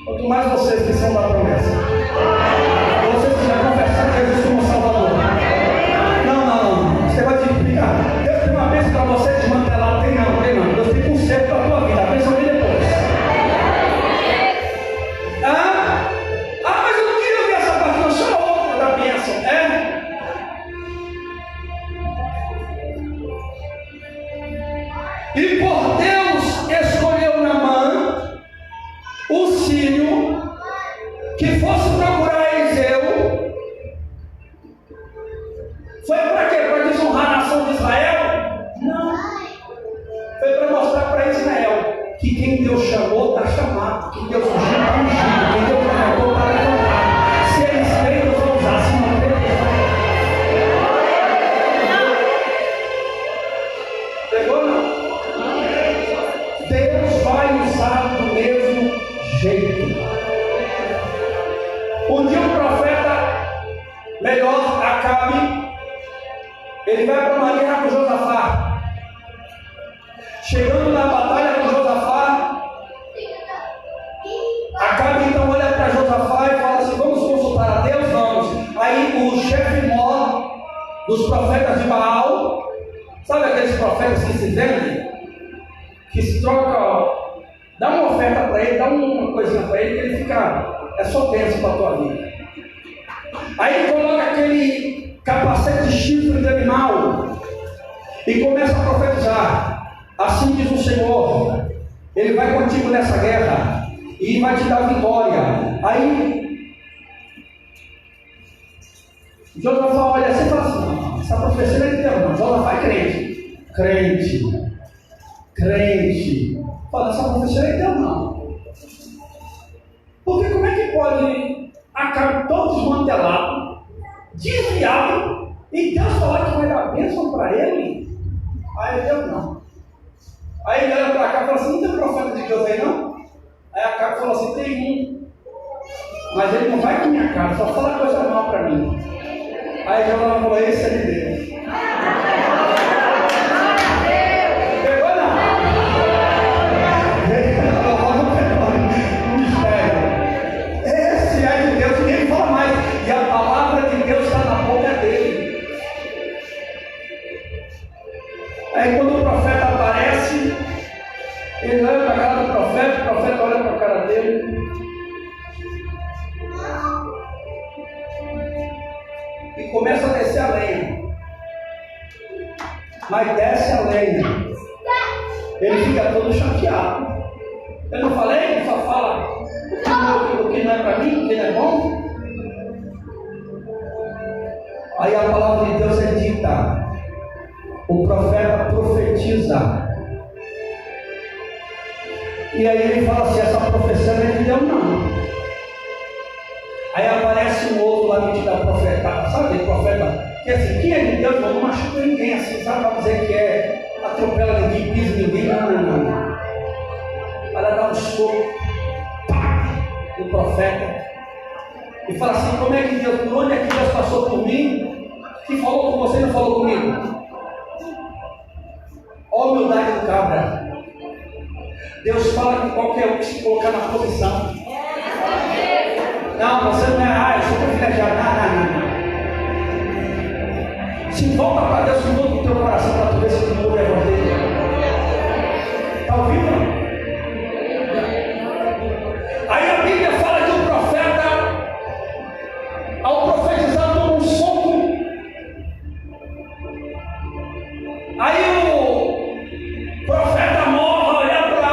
quanto mais vocês que são da promessa, vocês que já confessaram Jesus como Salvador. Não, você vai te explicar. Deus tem uma bênção para você desmantelar, tem não. Deus tem conserto para a tua vida, a bênção vem depois. Mas eu não queria ouvir essa parte, não, só outra da bênção. E por Deus escolheu Naamã, o sírio, que fosse procurar Eliseu. Foi para quê? Para desonrar a nação de Israel? Não. Foi para mostrar para Israel que quem Deus chamou está chamado, que Deus ungiu está ungido, quem Deus levantou está levantado. Se eles creem, Deus vai usar, se não creem, pegou não? Deus vai usar do mesmo jeito. Um dia um profeta melhor, Acabe, ele vai para uma guerra com Josafá. Chegando na batalha com Josafá, Acabe então olha para Josafá e fala assim: vamos consultar a Deus? Vamos. Aí o chefe mor dos profetas de Baal, sabe aqueles profetas que se vendem? Que se troca, dá uma oferta para ele, dá uma coisinha para ele, que ele fica, é só bênção para a tua vida. Aí ele coloca aquele capacete de chifre de animal e começa a profetizar. Assim diz o Senhor, Ele vai contigo nessa guerra e vai te dar vitória. Aí Josafá olha assim e fala assim: não, essa profecia não é de Deus, não. Josafá é crente. Fala, essa profecia não é de Deus, não. Porque como é que pode acabar todo desmantelado, desviado, e Deus falar que vai dar bênção para ele? Aí Deus não. Aí ele olha para cá e fala assim: não tem profeta de Deus aí não? Aí a cara falou assim: tem um, mas ele não vai com minha cara, só fala coisa mal para mim. Aí Josafá falou: esse é de Deus. Pegou não? Esse é de Deus, ninguém fala mais. E a palavra de Deus está na boca dele. Aí quando o profeta aparece, ele olha para a cara do profeta, o profeta olha para a cara dele e começa a descer a lenha. Mas desce a lenha, ele fica todo chateado. Eu não falei? Ele só fala o que não é para mim, o que não é bom. Aí a palavra de Deus é dita. O profeta profetiza. E aí ele fala assim: essa profecia não é de Deus, não. Aí aparece um outro lá que te dá profeta. Sabe aquele profeta? Que assim, quem é de Deus, não machuca ninguém assim, sabe? Para dizer que é atropela ninguém, pisa ninguém, não. Para dar um soco, pá, no profeta. E fala assim: como é que Deus, por onde é que Deus passou por mim? Que falou com você e não falou comigo? Olha a humildade do cabra. Deus fala com qualquer um que se colocar na posição. Não, você não é, eu sou privilegiado. Não. Se volta para Deus com todo o teu coração para tu ver se tu muda a voz dele. Está ouvindo? Aí a Bíblia fala que o profeta, ao profetizar, toma um soco. Aí o profeta morre, olha para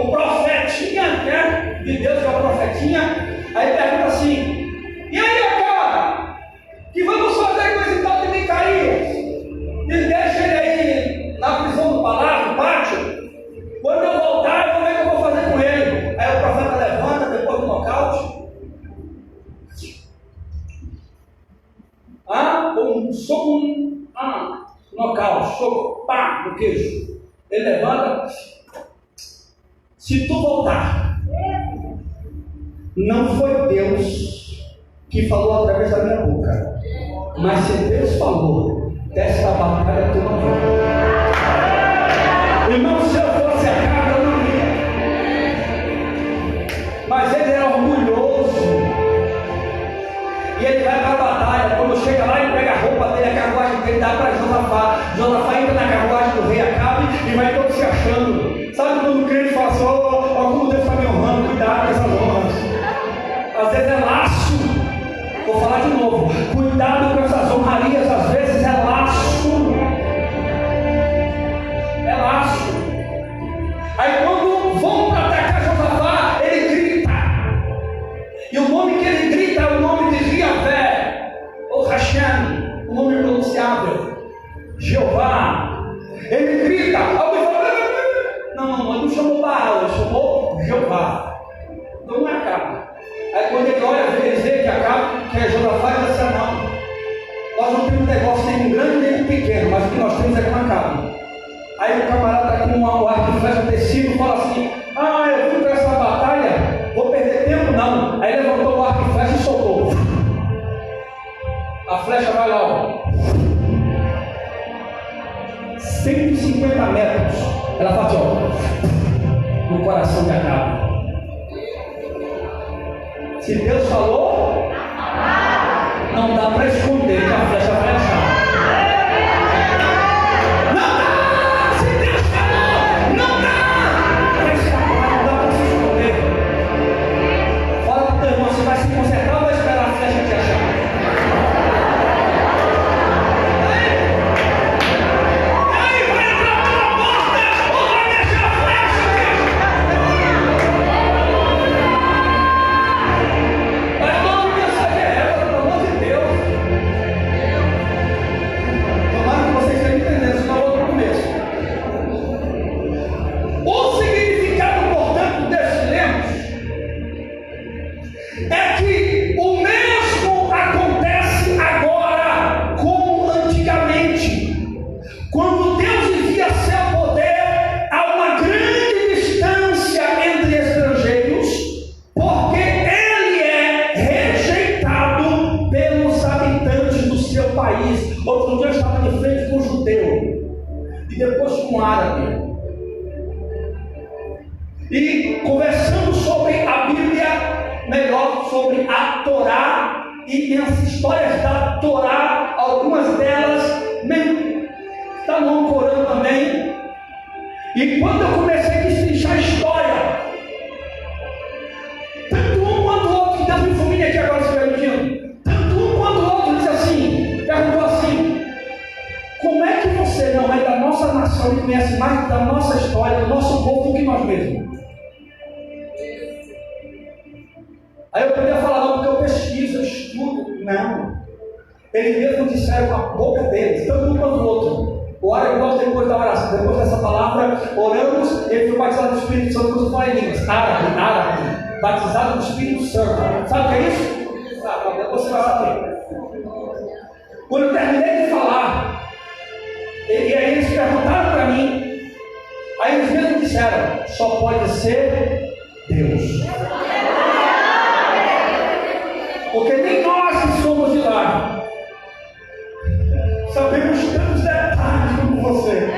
o profetinha, né? De Deus, que é o profetinha. Aí pergunta assim: e aí, cara, que vamos fazer com esse tal de Micaías? E deixa ele aí na prisão do palácio, no pátio. Quando eu voltar, eu vou ver o que eu vou fazer com ele. Aí o profeta levanta, depois do nocaute. Com um soco, nocaute, soco, pá, no queixo. Ele levanta. Se tu voltar, não foi Deus que falou através da minha boca, mas se Deus falou, desta batalha tu não vai. Irmão, se eu fosse a Acabe, eu não ia. Mas ele é orgulhoso. E ele vai para a batalha. Quando chega lá, ele pega a roupa dele, a carruagem dele, dá para Josafá. Josafá entra na carruagem do rei Acabe e vai todo se achando. Sabe quando o crente fala assim, como Deus está me honrando, cuidado com essas honras. Às vezes é laço. Vou falar de novo. Cuidado com essas honrarias, às vezes é laço. É laço. Aí quando vão para atacar Josafá, ele grita. E o nome que ele grita é o nome de Yahvé, ou Hashem, o nome pronunciável. Jeová. Ele grita. Alguém fala, não, ele não chamou Baal, ele chamou Jeová. Então não é Acabe. Aí quando ele olha, ele vê que Acabe, que é Josafá, ele diz assim, não. Nós não temos negócio nem grande nem pequeno, mas o que nós temos é com Acabe. Aí o camarada está com um arco de flecha tecido e fala assim, eu fui para essa batalha, vou perder tempo não. Aí levantou o arco de flecha e soltou. A flecha vai lá, ó. 150 metros. Ela bate, no coração de Acabe. Se Deus falou, não dá para esconder que a flecha vai achar. Não dá! Se Deus falou, não dá! Para escapar, não dá para se esconder. Fala para o teu irmão, você vai se consertar ou vai esperar a flecha te achar? Aí vai entrar pela porta ou vai deixar a flecha te achar? Mas todo mundo sabe pelo amor de Deus. Tomara que vocês estejam entendendo, senão eu vou para o começo. O significado, portanto, desses lemos é que o mesmo acontece agora como antigamente. Quando Deus envia seu poder, há uma grande distância entre estrangeiros, porque ele é rejeitado pelos habitantes do seu país. Outro dia eu estava de frente com um judeu e depois com um árabe, e conversando sobre a Bíblia, melhor, sobre a Torá, e as histórias da Torá, algumas delas está no Corão também. E quando eu comecei a destrinchar a história, tanto um quanto o outro, que Deus me fulmina aqui agora se permitindo, tanto um quanto o outro disse assim, perguntou assim, como é que você não é da nossa nação e conhece mais da nossa história, do nosso povo do que nós mesmos? Aí eu poderia falar, não, porque eu pesquiso, eu estudo. Não. Eles mesmos disseram com a boca deles, tanto um quanto o outro. O árabe, nós depois da oração, depois dessa palavra, oramos, ele foi batizado no Espírito Santo, quando fala em línguas. Árabe, batizado no Espírito Santo. Sabe o que é isso? Sabe, depois você vai saber. Quando eu terminei de falar, e aí eles perguntaram para mim, aí eles mesmos disseram, só pode ser Deus. Porque nem nós que somos de lá sabemos tantos detalhes como você.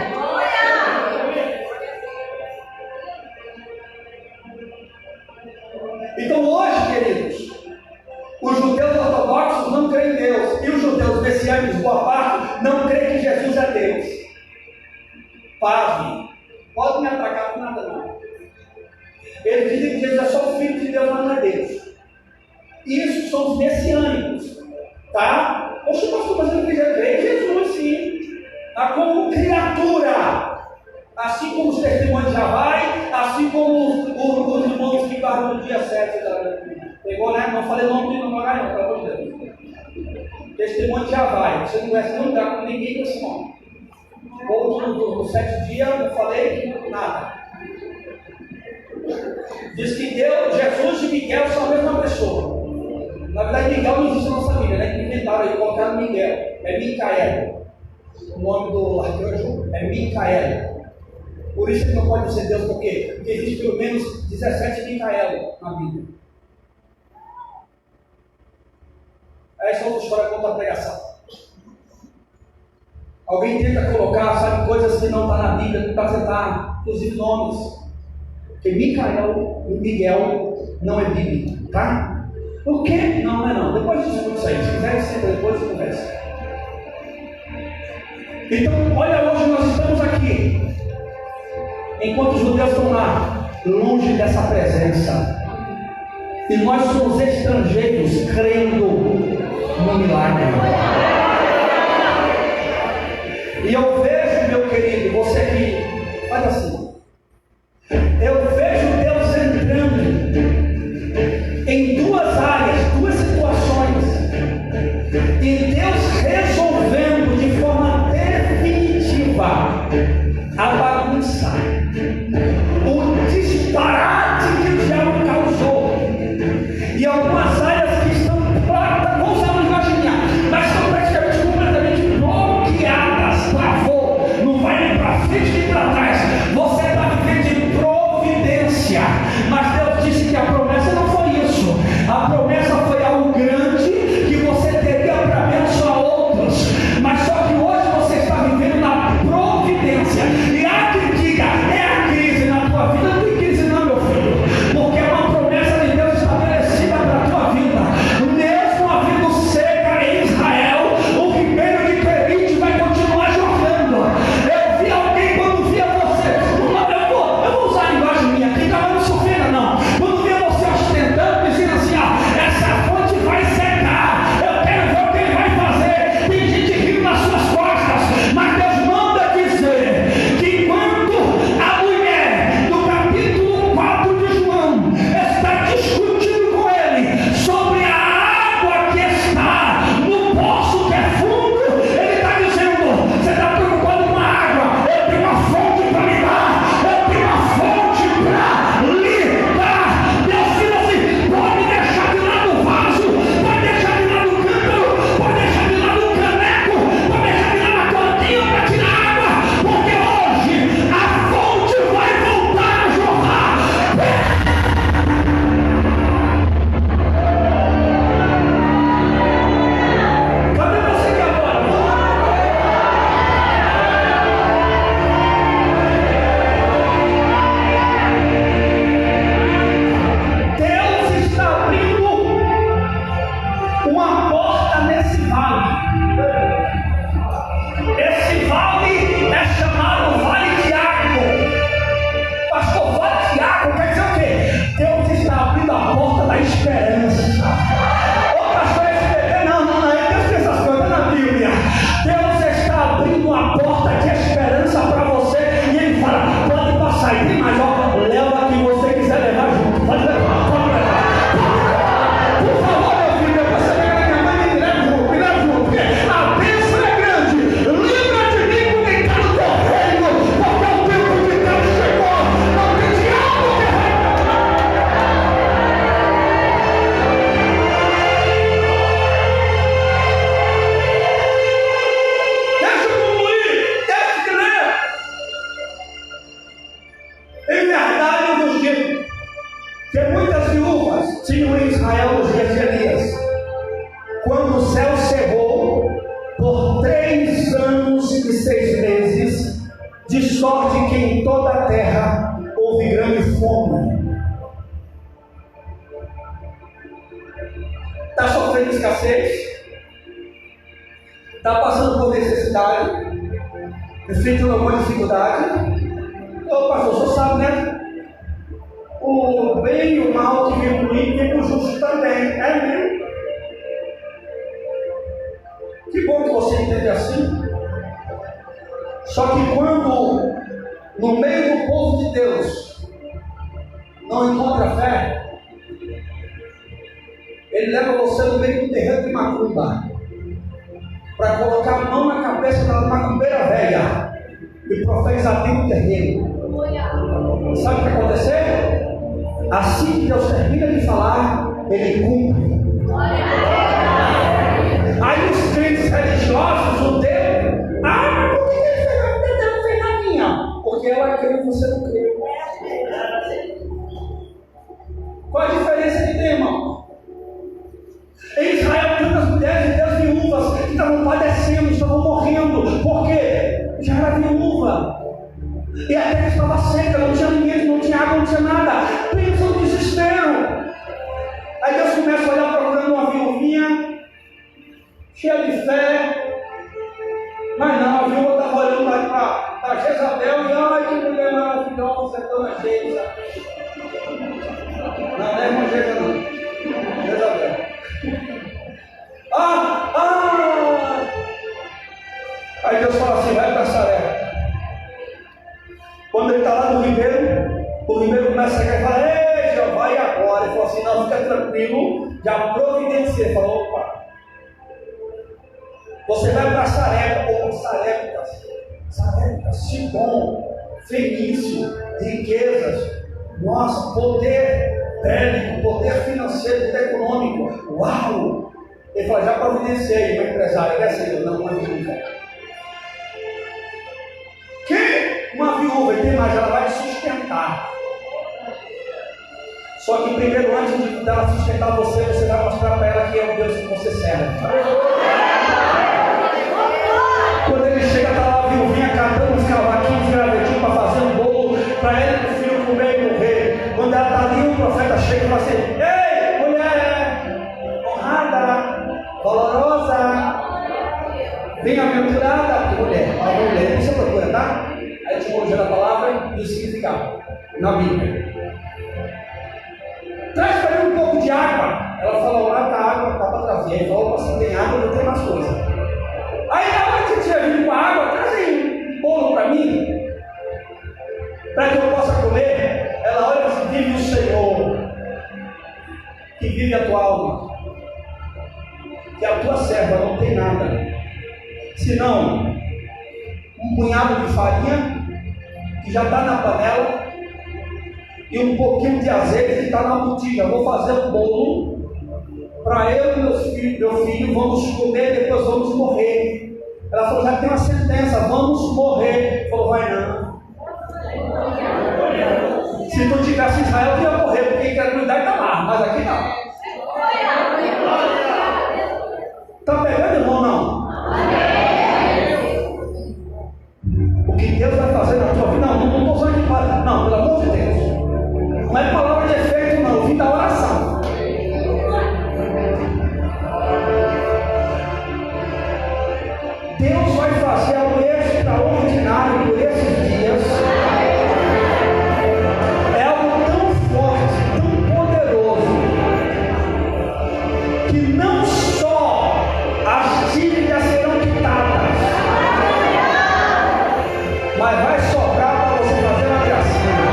Então hoje, queridos, os judeus ortodoxos não creem em Deus, e os judeus messiânicos, boa parte, não creem que Jesus é Deus. Pasme, pode me atracar com nada não. Eles dizem que Jesus é só o Filho de Deus, mas não é Deus. Isso são os messiânicos, tá? Oxe, pastor, mas eu creio em Jesus, sim. Tá? Como criatura, assim como os testemunhos já vai, assim como os irmãos que guardam no dia 7. Pegou, né? Não falei o nome de não, pelo amor de Deus. Testemunho já vai. Você não conhece não dá com ninguém com esse nome. Ou no 7 dias, não falei nada. Diz que Deus, Jesus e Miguel são a mesma pessoa. Na verdade, Miguel não existe na nossa Bíblia, né? Inventaram e colocaram Miguel. É Micael. O nome do arcanjo é Micael. Por isso que não pode ser Deus, por quê? Porque existe pelo menos 17 Micael na Bíblia. Essa é outra história contra a pregação. Alguém tenta colocar, sabe, coisas que não estão na Bíblia, para tentar, inclusive nomes. Porque Micael e Miguel não é bíblico, tá? O quê? Não, não é não. Depois discute isso aí. Se quiser, senta depois e conversa. Então, olha, hoje nós estamos aqui. Enquanto os judeus estão lá, longe dessa presença. E nós somos estrangeiros crendo no milagre. E eu vejo, meu querido, você que faz assim. Eu vejo Deus entrando em duas áreas, duas situações. E Deus resolvendo de forma definitiva a bagunça, o disparate que o diabo causou. E algumas áreas que estão, vamos usar uma linguagem, mas estão praticamente completamente bloqueadas, travou, não vai nem para frente nem para trás. Você está vivendo de providência, mas Deus disse que a promessa não foi isso. A promessa foi algo grande que você teria para abençoar outros, mas só que hoje você está vivendo na providência. E há quem diga, é a crise na tua vida. Não tem crise não, meu filho, porque é uma promessa de Deus estabelecida para a tua vida. Mesmo havendo seca em Israel, o ribeiro de Querite vai continuar jorrando. Eu vi alguém quando via você, eu vou usar a linguagem minha aqui, não me sofrendo não. Quando via você ostentando, dizendo assim, essa fonte vai secar, eu quero ver o que ele vai fazer. Tem gente rindo nas suas costas, mas Deus manda dizer que quando a mulher do capítulo 4 de João está discutindo com ele sobre a água que está no poço que é fundo, ele está dizendo, você está preocupado com a água, eu tenho uma fonte para me dar, eu tenho uma fonte para lhe dar. Deus diz assim, pode deixar de lado o vaso, pode deixar de lado o cântaro, pode deixar de lado o caneco, pode deixar de lado a cantinha para tirar água, porque hoje a fonte vai voltar a jorrar. Cadê você que agora? Deus está abrindo uma porta nesse vale. Esse vale é chamado Vale de Água. Pastor, Vale de Água quer dizer o quê? Deus está abrindo a porta da esperança. Ô pastor, não, Deus tem essas coisas na Bíblia. Deus está abrindo uma porta de esperança para você. E ele fala, pode passar. E tem mais, leva quem você quiser levar junto. Pode levar, pode levar. Por favor, meu filho, depois você pega minha mãe e me leva junto, porque a bênção é grande. Livra de mim com quem está no teu reino, porque o tempo de Deus chegou. Não tem diabo que deixa eu concluir, deixa de ler. Em verdade eu vos digo que muitas viúvas tinham em Israel nos dias de Elias, quando o céu cerrou por 3 anos e 6 meses, de sorte que em toda a terra houve grande fome. Está sofrendo escassez? Está passando por necessidade? Enfrentando alguma dificuldade? Ô pastor, o senhor sabe, né? O bem e o mal que vem para o ímpio vem para o justo também. É mesmo? Que bom que você entende assim. Só que quando no meio do povo de Deus não encontra fé, ele leva você no meio do terreno de macumba para colocar a mão na cabeça da macumbeira velha e profetizar dentro do terreno. Sabe o que aconteceu? Assim que Deus termina de falar, ele cumpre. Aí os crentes religiosos, judeus, por que ele não fez na minha? Porque ela creu e você não creu. Qual a diferença que tem, irmão? Em Israel, tantas mulheres e 10 viúvas que estavam padecendo, estavam morrendo. Por quê? E a terra estava seca, não tinha ninguém, não tinha água, não tinha nada. Pensa no desespero. Aí Deus começa a olhar para uma viúvinha, cheia de fé. Mas não, a viúva estava olhando para Jezabel e ai, que mulher maravilhosa, dona Geisa. Não é irmã Geisa, não. Jezabel. Aí Deus fala assim, vai para Sarepta. Quando ele está lá no ribeiro, o ribeiro começa a secar e fala, ei, Jeová, e agora? Ele falou assim, não, fica tranquilo, já providenciei. Ele falou, opa, você vai para Sarepta, ou Sarepta, Sidom, Fenício, riquezas, nossa, poder bélico, poder financeiro, poder econômico, uau! Ele fala, já providenciei uma empresária, dessa aí, não, uma viúva. Que uma viúva, tem mais, ela vai te sustentar. Só que primeiro, antes dela sustentar você, você vai mostrar para ela que é o Deus que você serve. Quando ele chega, está lá a viuvinha catando uns cavaquinhos, gravetinhos para fazer um bolo para ele e o filho comer e morrer. Quando ela está ali, o profeta chega e fala assim, ei, mulher, honrada, valorosa, bem-aventurada, mulher, a mulher, você procura, tá? Aí a etimologia da palavra e o significado, na Bíblia. Traz para mim um pouco de água. Ela falou, lá está água, está para trazer. Ele falou, se tem água, não tem mais coisa. Aí na hora que você estiver vindo com a água, traz aí um bolo para mim, para que eu possa comer. Ela olha e diz, vive o Senhor, que vive a tua alma, que a tua serva não tem nada, senão um punhado de farinha, que já está na panela, e um pouquinho de azeite que está na botija. Vou fazer um bolo para eu e meu filho vamos comer e depois vamos morrer. Ela falou, já tem uma sentença, vamos morrer. Ele falou, vai não. Se tu tivesse Israel, eu ia morrer, porque a incredulidade está lá, mas aqui não. Está pegando, irmão, não? O que Deus vai fazer na tua vida? Não estou usando de palavra. Não, pelo amor de Deus. Não é palavra de efeito, não. Vim da oração. Deus vai fazer algo extraordinário por esses dias. É algo tão forte, tão poderoso, que não só as dívidas serão quitadas, mas vai sobrar para você fazer uma gracinha.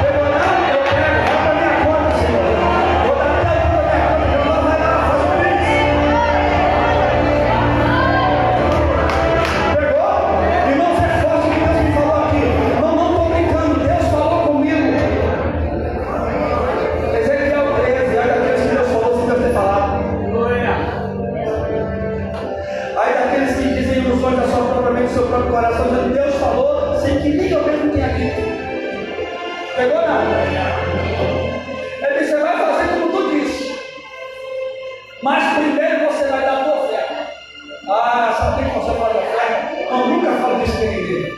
Pegou não? Eu pego, vai para minha conta, Senhor. Vou dar até tudo da minha conta, eu não vai lá, faz um isso. Pegou? Irmãos, é forte o que Deus me falou aqui. Não estou brincando, Deus falou comigo. Ezequiel 13, olha aqueles que Deus falou sem Deus ter falado. Aí daqueles que dizem ilusões da sua própria mente, do seu próprio coração, dizendo Deus falou sem que nem eu mesmo tenha dito. Pegou não? Ele disse, você vai fazer como tu disse, mas primeiro você vai dar a tua oferta. Ah, sabe o que você fala da oferta? Não, nunca falo disso para ninguém.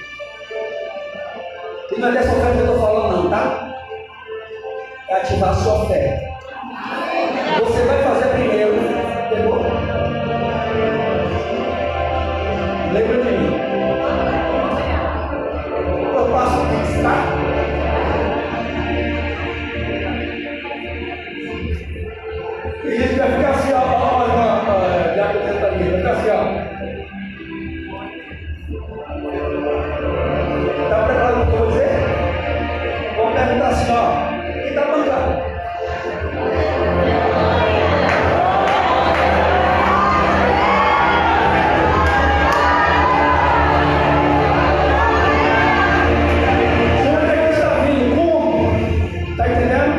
E não é dessa oferta que eu estou falando não, tá? É ativar a sua fé. Você vai fazer primeiro. Pegou? Lembra de mim? Eu passo o Pix, tá? E a gente vai ficar assim, ó, de apresentaria, vai ficar assim, ó. Está preparado para o que eu vou dizer? Vamos perguntar assim, ó. Quem está bancando? Está entendendo?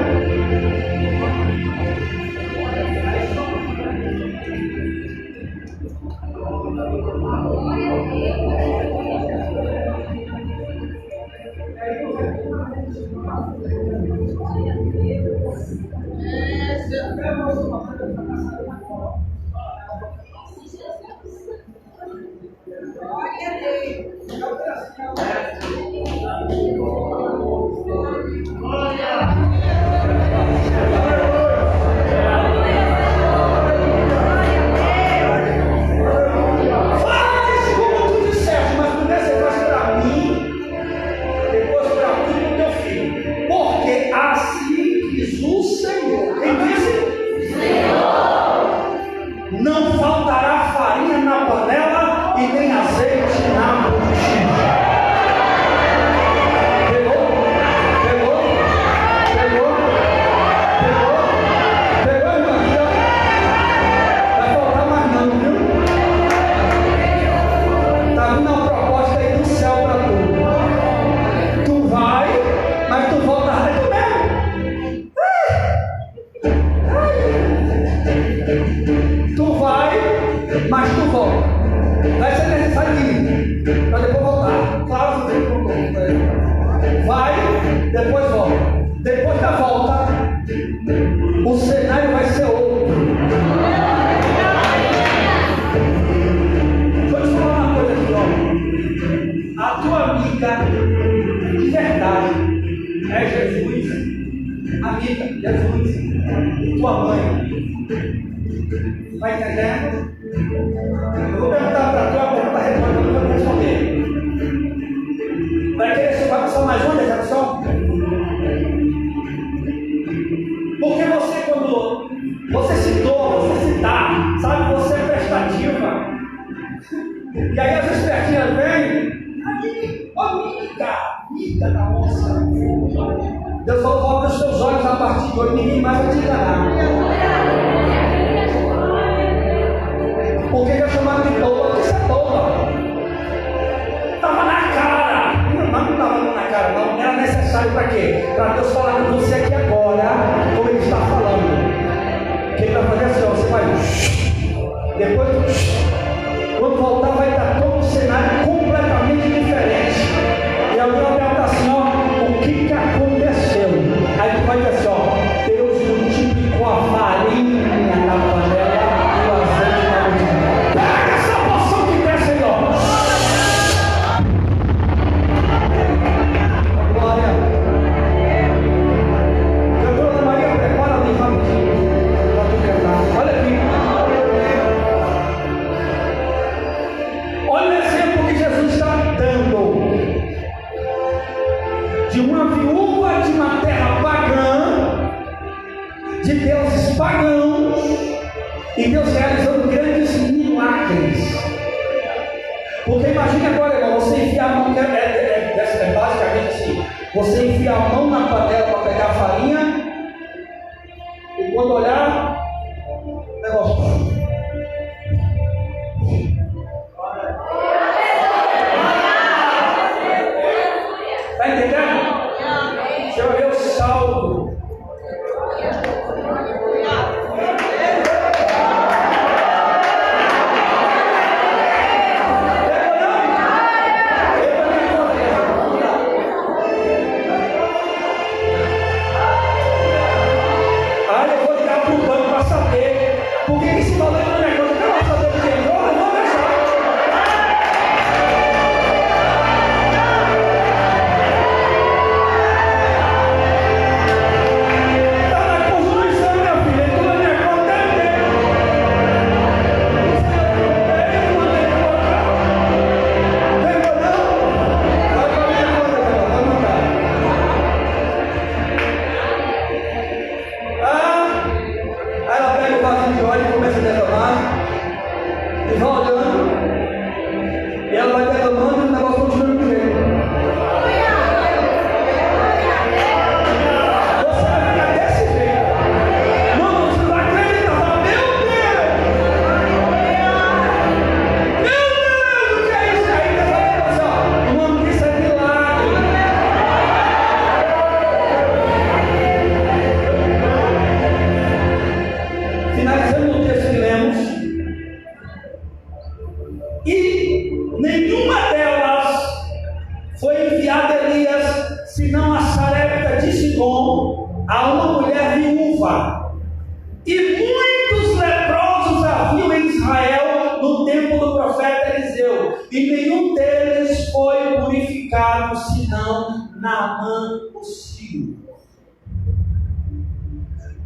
a tua amiga de verdade é Jesus, amiga, Jesus, tua mãe. Vai entendendo? Eu vou perguntar para tu, a pergunta retórica, eu não vou responder. Vai querer chamar só mais uma decepção? Porque você, quando você se doa, você se dá, sabe, você é prestativa. E aí as espertinhas vêm, amiga da moça. Deus falou: volta os teus olhos a partir de hoje, ninguém mais vai te enganar. Por que é chamado de tola? Porque isso é tola. Estava na cara. Não estava na cara, não. Era necessário para quê? Para Deus falar com você aqui agora, como Ele está falando. Que Ele vai fazer assim, ó, você vai. Depois, quando voltar, vai estar todo um cenário completamente diferente. E alguém vai perguntar assim, ó, o que aconteceu? Aí tu vai dizer assim, ó, Deus multiplicou a farinha na panela e o azeite na multidão. Pega essa porção que desce aí, ó. Glória. Doutora Maria, prepara ali rapidinho para tu cantar. Olha aqui. Olha o exemplo que Jesus está dando de uma viúva de uma terra pagã, de deuses pagãos, e Deus realizando grandes milagres. Porque imagine agora, irmão, você enfia a mão, é basicamente assim, você enfia a mão na panela para pegar a farinha, e quando olhar, o negócio. Está entendendo? Deixa eu ver o saldo. Eu vou ligar para o banco para saber por que esse valor não é negócio. Eu quero saber o que é. Eu vou deixar.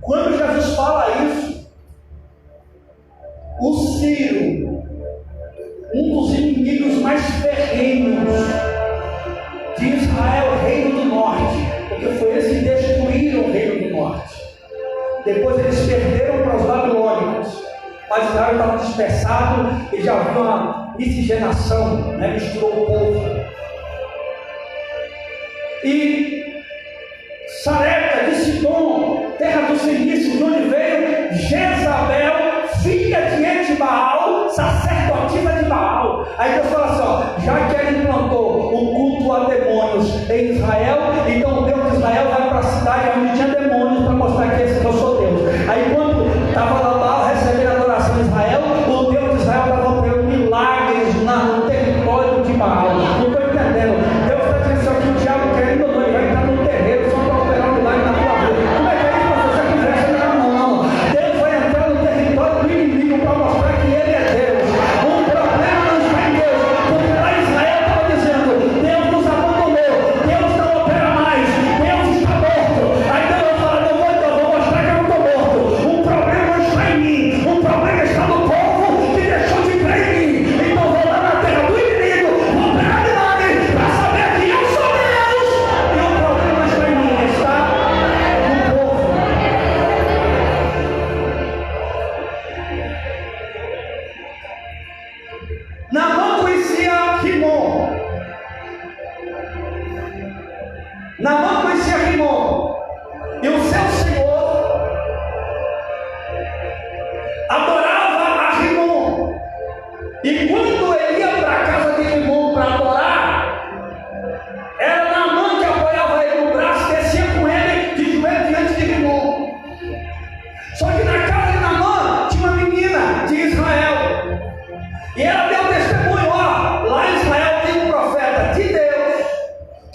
Quando Jesus fala isso, o Ciro, um dos inimigos mais ferrenhos de Israel, reino do norte, porque foi eles que destruíram o reino do norte. Depois eles perderam para os babilônicos, mas Israel estava dispersado e já havia uma miscigenação, misturou o povo. E Sarepta de Sidom, terra dos fenícios, de onde veio Jezabel, filha de Etibaal, sacerdotisa de Baal. Aí Deus fala assim, ó, já que ele implantou um culto a demônios em Israel, então o Deus de Israel vai para a cidade onde tinha demônios para mostrar que esse eu sou Deus. Aí quando estava lá Baal recebendo adoração em Israel, o Deus de Israel estava operando milagres no território de Baal. Não estou entendendo. Deus está dizendo assim, que o diabo querendo ou não, ele vai entrar no terreiro só para operar um milagre na tua vida. Como é que é isso, pastor? Você conversa? Não. Deus vai entrar no território do inimigo para mostrar que ele é Deus. O problema não está em Deus, porque lá em Israel estava dizendo,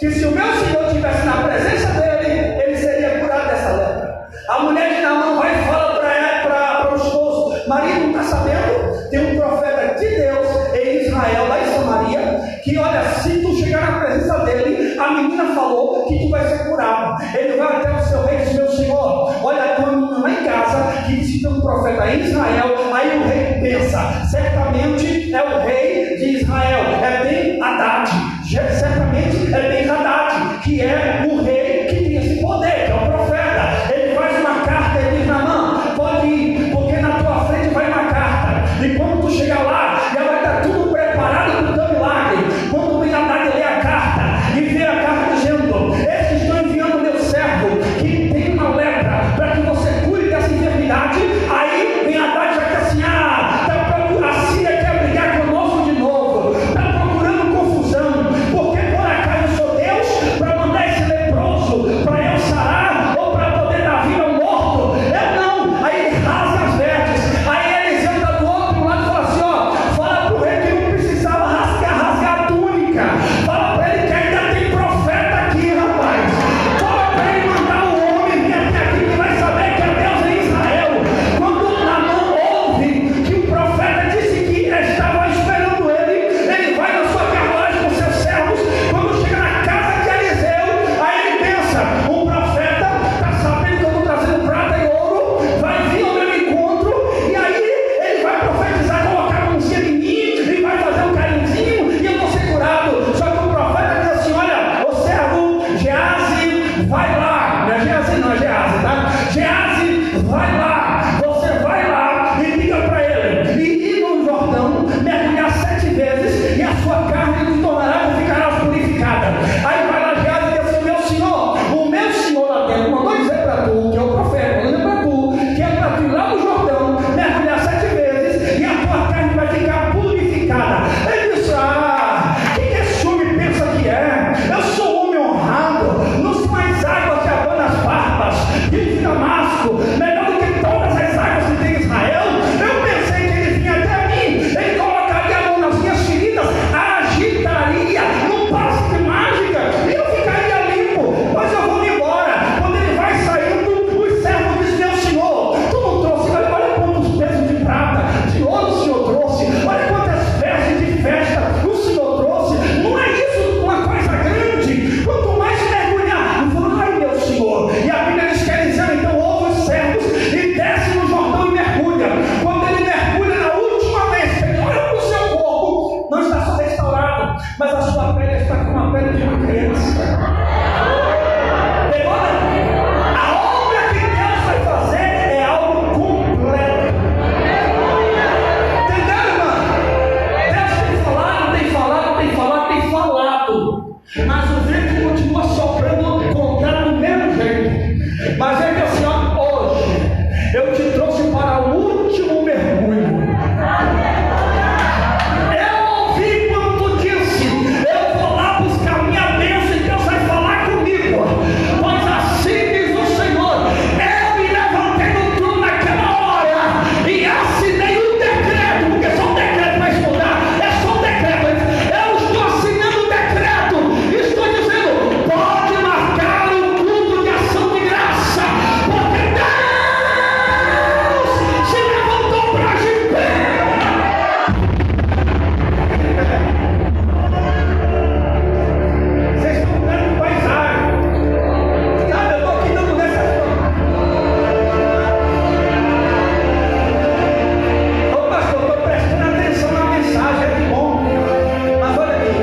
que se o meu Senhor estivesse na presença dele, ele seria curado dessa lepra. A mulher de Naamã vai e fala para o esposo: marido, não está sabendo? Tem um profeta de Deus em Israel, lá em Samaria, que olha, se tu chegar na presença dele, a menina falou que tu vai ser curado. Ele vai até o seu rei e diz: meu senhor, olha, a tua menina lá em casa, que diz que tem um profeta em Israel. Aí o rei pensa: certamente é o rei de Israel, é Ben-Hadad, certamente é Ben-Hadad, que é o rei que tem esse poder, que é o profeta. Ele faz uma carta e diz: Naamã, pode ir, porque na tua frente vai uma carta, e quando tu chegar lá, já vai estar tudo preparado para o teu milagre. Quando o Ben-Hadad lê a carta e vê a carta dizendo: esses estão enviando meu servo que tem uma lepra para que você cure dessa enfermidade. Aí Ben-Hadad já quer assim: a Síria quer brigar conosco de novo, está procurando confusão, porque por acaso eu sou Deus para mandar esse leproso para eu sarar ou para poder dar vida ao morto? Eu não. Aí ele rasga as vestes. Aí Eliseu está do outro lado e fala assim: ó, fala para o rei que não precisava rasgar a túnica, fala para ele que ainda tem profeta aqui, rapaz, fala para ele mandar um homem vir até aqui que vai saber que é Deus em Israel. Quando Naamã ouve que o profeta disse que estava esperando ele vai na sua carruagem com seus servos. Quando chega na casa de Eliseu, aí ele pensa: um profeta está sabendo que eu estou trazendo prata e ouro, vai vir ao meu encontro, e aí ele vai profetizar, colocar a mãozinha em mim e vai fazer um carinhozinho e eu vou ser curado. Só que o profeta diz assim: olha, o servo Geazi, vai lá, não é Geazi não, é Geazi, tá? Geazi, vai lá, você vai lá e diga para ele e ir no Jordão, mergulhar 7 vezes e a sua carne se tornará e ficará purificada. Aí vai lá Geazi e diz assim: meu senhor, o meu senhor lá dentro mandou dizer para tu, que é o profeta, mandou dizer para tu, que é para tu ir lá no Jordão, mergulhar 7 vezes e a tua carne vai ficar purificada. Ele disse: quem esse homem pensa que é? Eu sou um homem honrado, não são as águas que abanam as barbas de Damasco, melhor do que todas as águas que tem em Israel. Eu pensei que ele vinha até mim, ele colocaria a mão nas minhas feridas, agitaria num passe de mágica e eu ficaria limpo, mas eu vou me embora. Quando ele vai saindo, os servos dizem: meu senhor, tu não trouxe, olha quantos pesos de prata, de ouro o senhor trouxe, olha quantas vestes de festa o senhor trouxe. Não é isso uma coisa grande? Quanto mais mergulhar, vai, meu senhor. E a Bíblia diz que Eliseu então ouve os servos e desce no Jordão e mergulha. Quando ele mergulha na última vez, ele olha para o seu corpo, não está só restaurado, mas a sua pele está com a pele de uma criança. Pegou, né? A obra que Deus vai fazer é algo completo. Entendeu, irmão? Deus tem falado, tem falado, tem falado, tem falado, mas o vento continua soprando contrário do mesmo jeito. Mas é que assim, ó, hoje eu te trouxe para o último mergulho. Eu ouvi quando tu disse: eu vou lá buscar minha bênção e Deus vai falar comigo. Pois assim diz o Senhor: eu me levantei no trono naquela hora e assinei um decreto, porque só um decreto vai mudar, é só um decreto. Eu estou assinando um decreto, estou dizendo: pode marcar o culto de ação de graça, porque Deus se levantou para agir. Vocês estão vendo paisagem. Sabe, eu estou aqui dando nessa história. Ô pastor, eu estou prestando atenção na mensagem, é que bom. Mas olha aqui,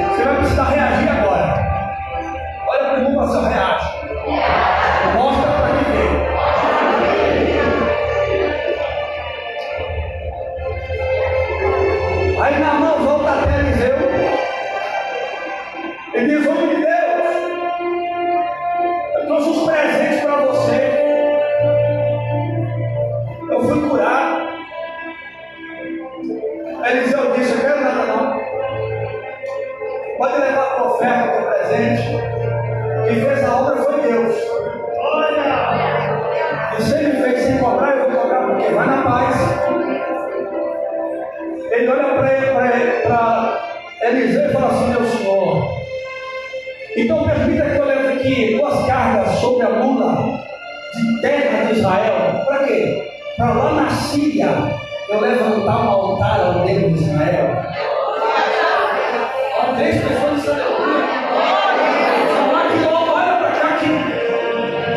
você vai precisar reagir agora. Olha para o mundo, você reage. Mostra para mim ver. Aí Naamã volta até Eliseu e diz: homem de Deus, eu trouxe uns presentes para você. Eu fui curado. Eliseu disse: eu quero nada não. Pode levar a tua oferta, a teu presente. Quem fez a obra foi Deus. E se ele fez sem cobrar, eu vou cobrar, porque vai na paz. Ele olha para Eliseu e fala assim: meu senhor, que 2 cargas sobre a mula de terra de Israel. Para quê? Para lá na Síria eu levantar um altar ao Deus de Israel. 3 pessoas de Israel. Olha para cá que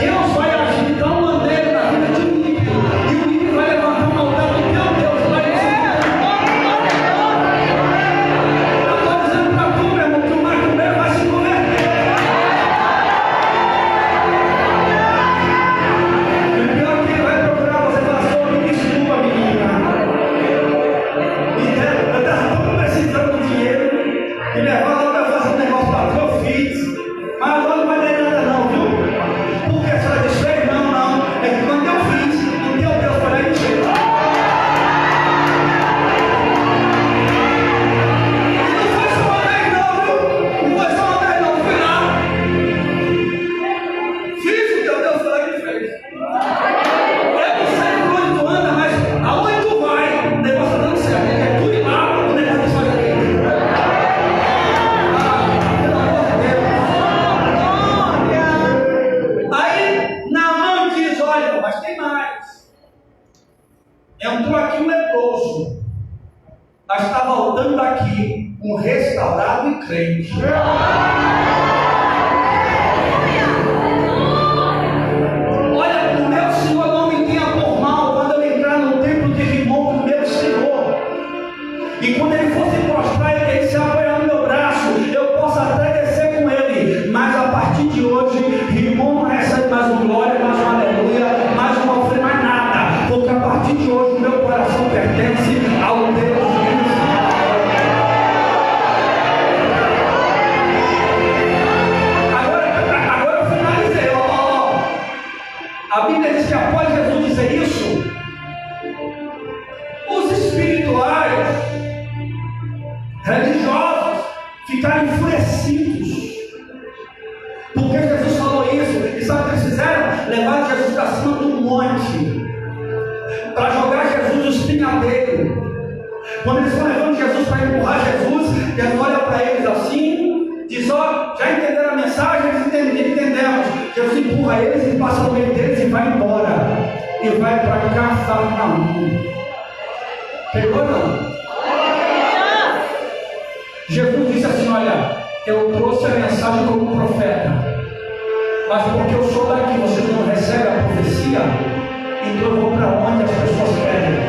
Deus vai agir de tal maneira na vida de um ímpio, e o ímpio vai levantar um altar do teu Deus lá em cima. Eu estou dizendo para tu, meu irmão, que o macumbeiro vai se converter. E o pior é que ele vai procurar você e falar: "Senhor, me desculpa, menina. Eu estava tão precisando de dinheiro e levar lá para fazer um negócio para tu, eu fiz. Mas agora não vai dar nada não, viu? Porque a senhora disse: não. É que quando eu fiz, o teu Deus foi lá e encheu. E não foi só uma vez não, viu? Não foi só uma vez não, fui lá. Fiz o teu Deus foi lá que fez. Eu não sei por onde tu anda, mas aonde tu vai, o negócio está dando certo. É tu ir lá, o negócio está fazendo aqui. Pelo amor de Deus. Aí Naamã diz: olha, mas tem mais. Entrou aqui um leproso, mas está voltando daqui um restaurado e crente. Olha, o meu Senhor não me tenha por mal quando eu entrar no templo de Rimon do meu Senhor. E quando ele for se prostrar, ele se apoiar no meu braço, eu posso até descer com ele. Mas a partir de hoje, Rimon não recebe mais um glória, mais um aleluia, mais uma oferta, mais nada. Porque a partir de hoje, o meu coração pertence ao Deus de Israel. Agora eu finalizei. A Bíblia diz que após Jesus dizer isso, os espirituais, religiosos, ficaram enfurecidos. Porque Jesus falou isso. E sabe o que eles fizeram? Levaram Jesus para cima do monte, para jogar Jesus no espinhadeiro. Quando eles estão levando Jesus para empurrar Jesus, Jesus olha para eles assim, diz: ó, já entenderam a mensagem? Eles entendemos. Jesus empurra eles e passa no meio deles e vai embora. E vai para Cafarnaum. Pegou não? Jesus disse assim: olha, eu trouxe a mensagem como profeta, mas porque eu sou daqui, vocês não recebem a profecia, então eu vou para onde as pessoas querem.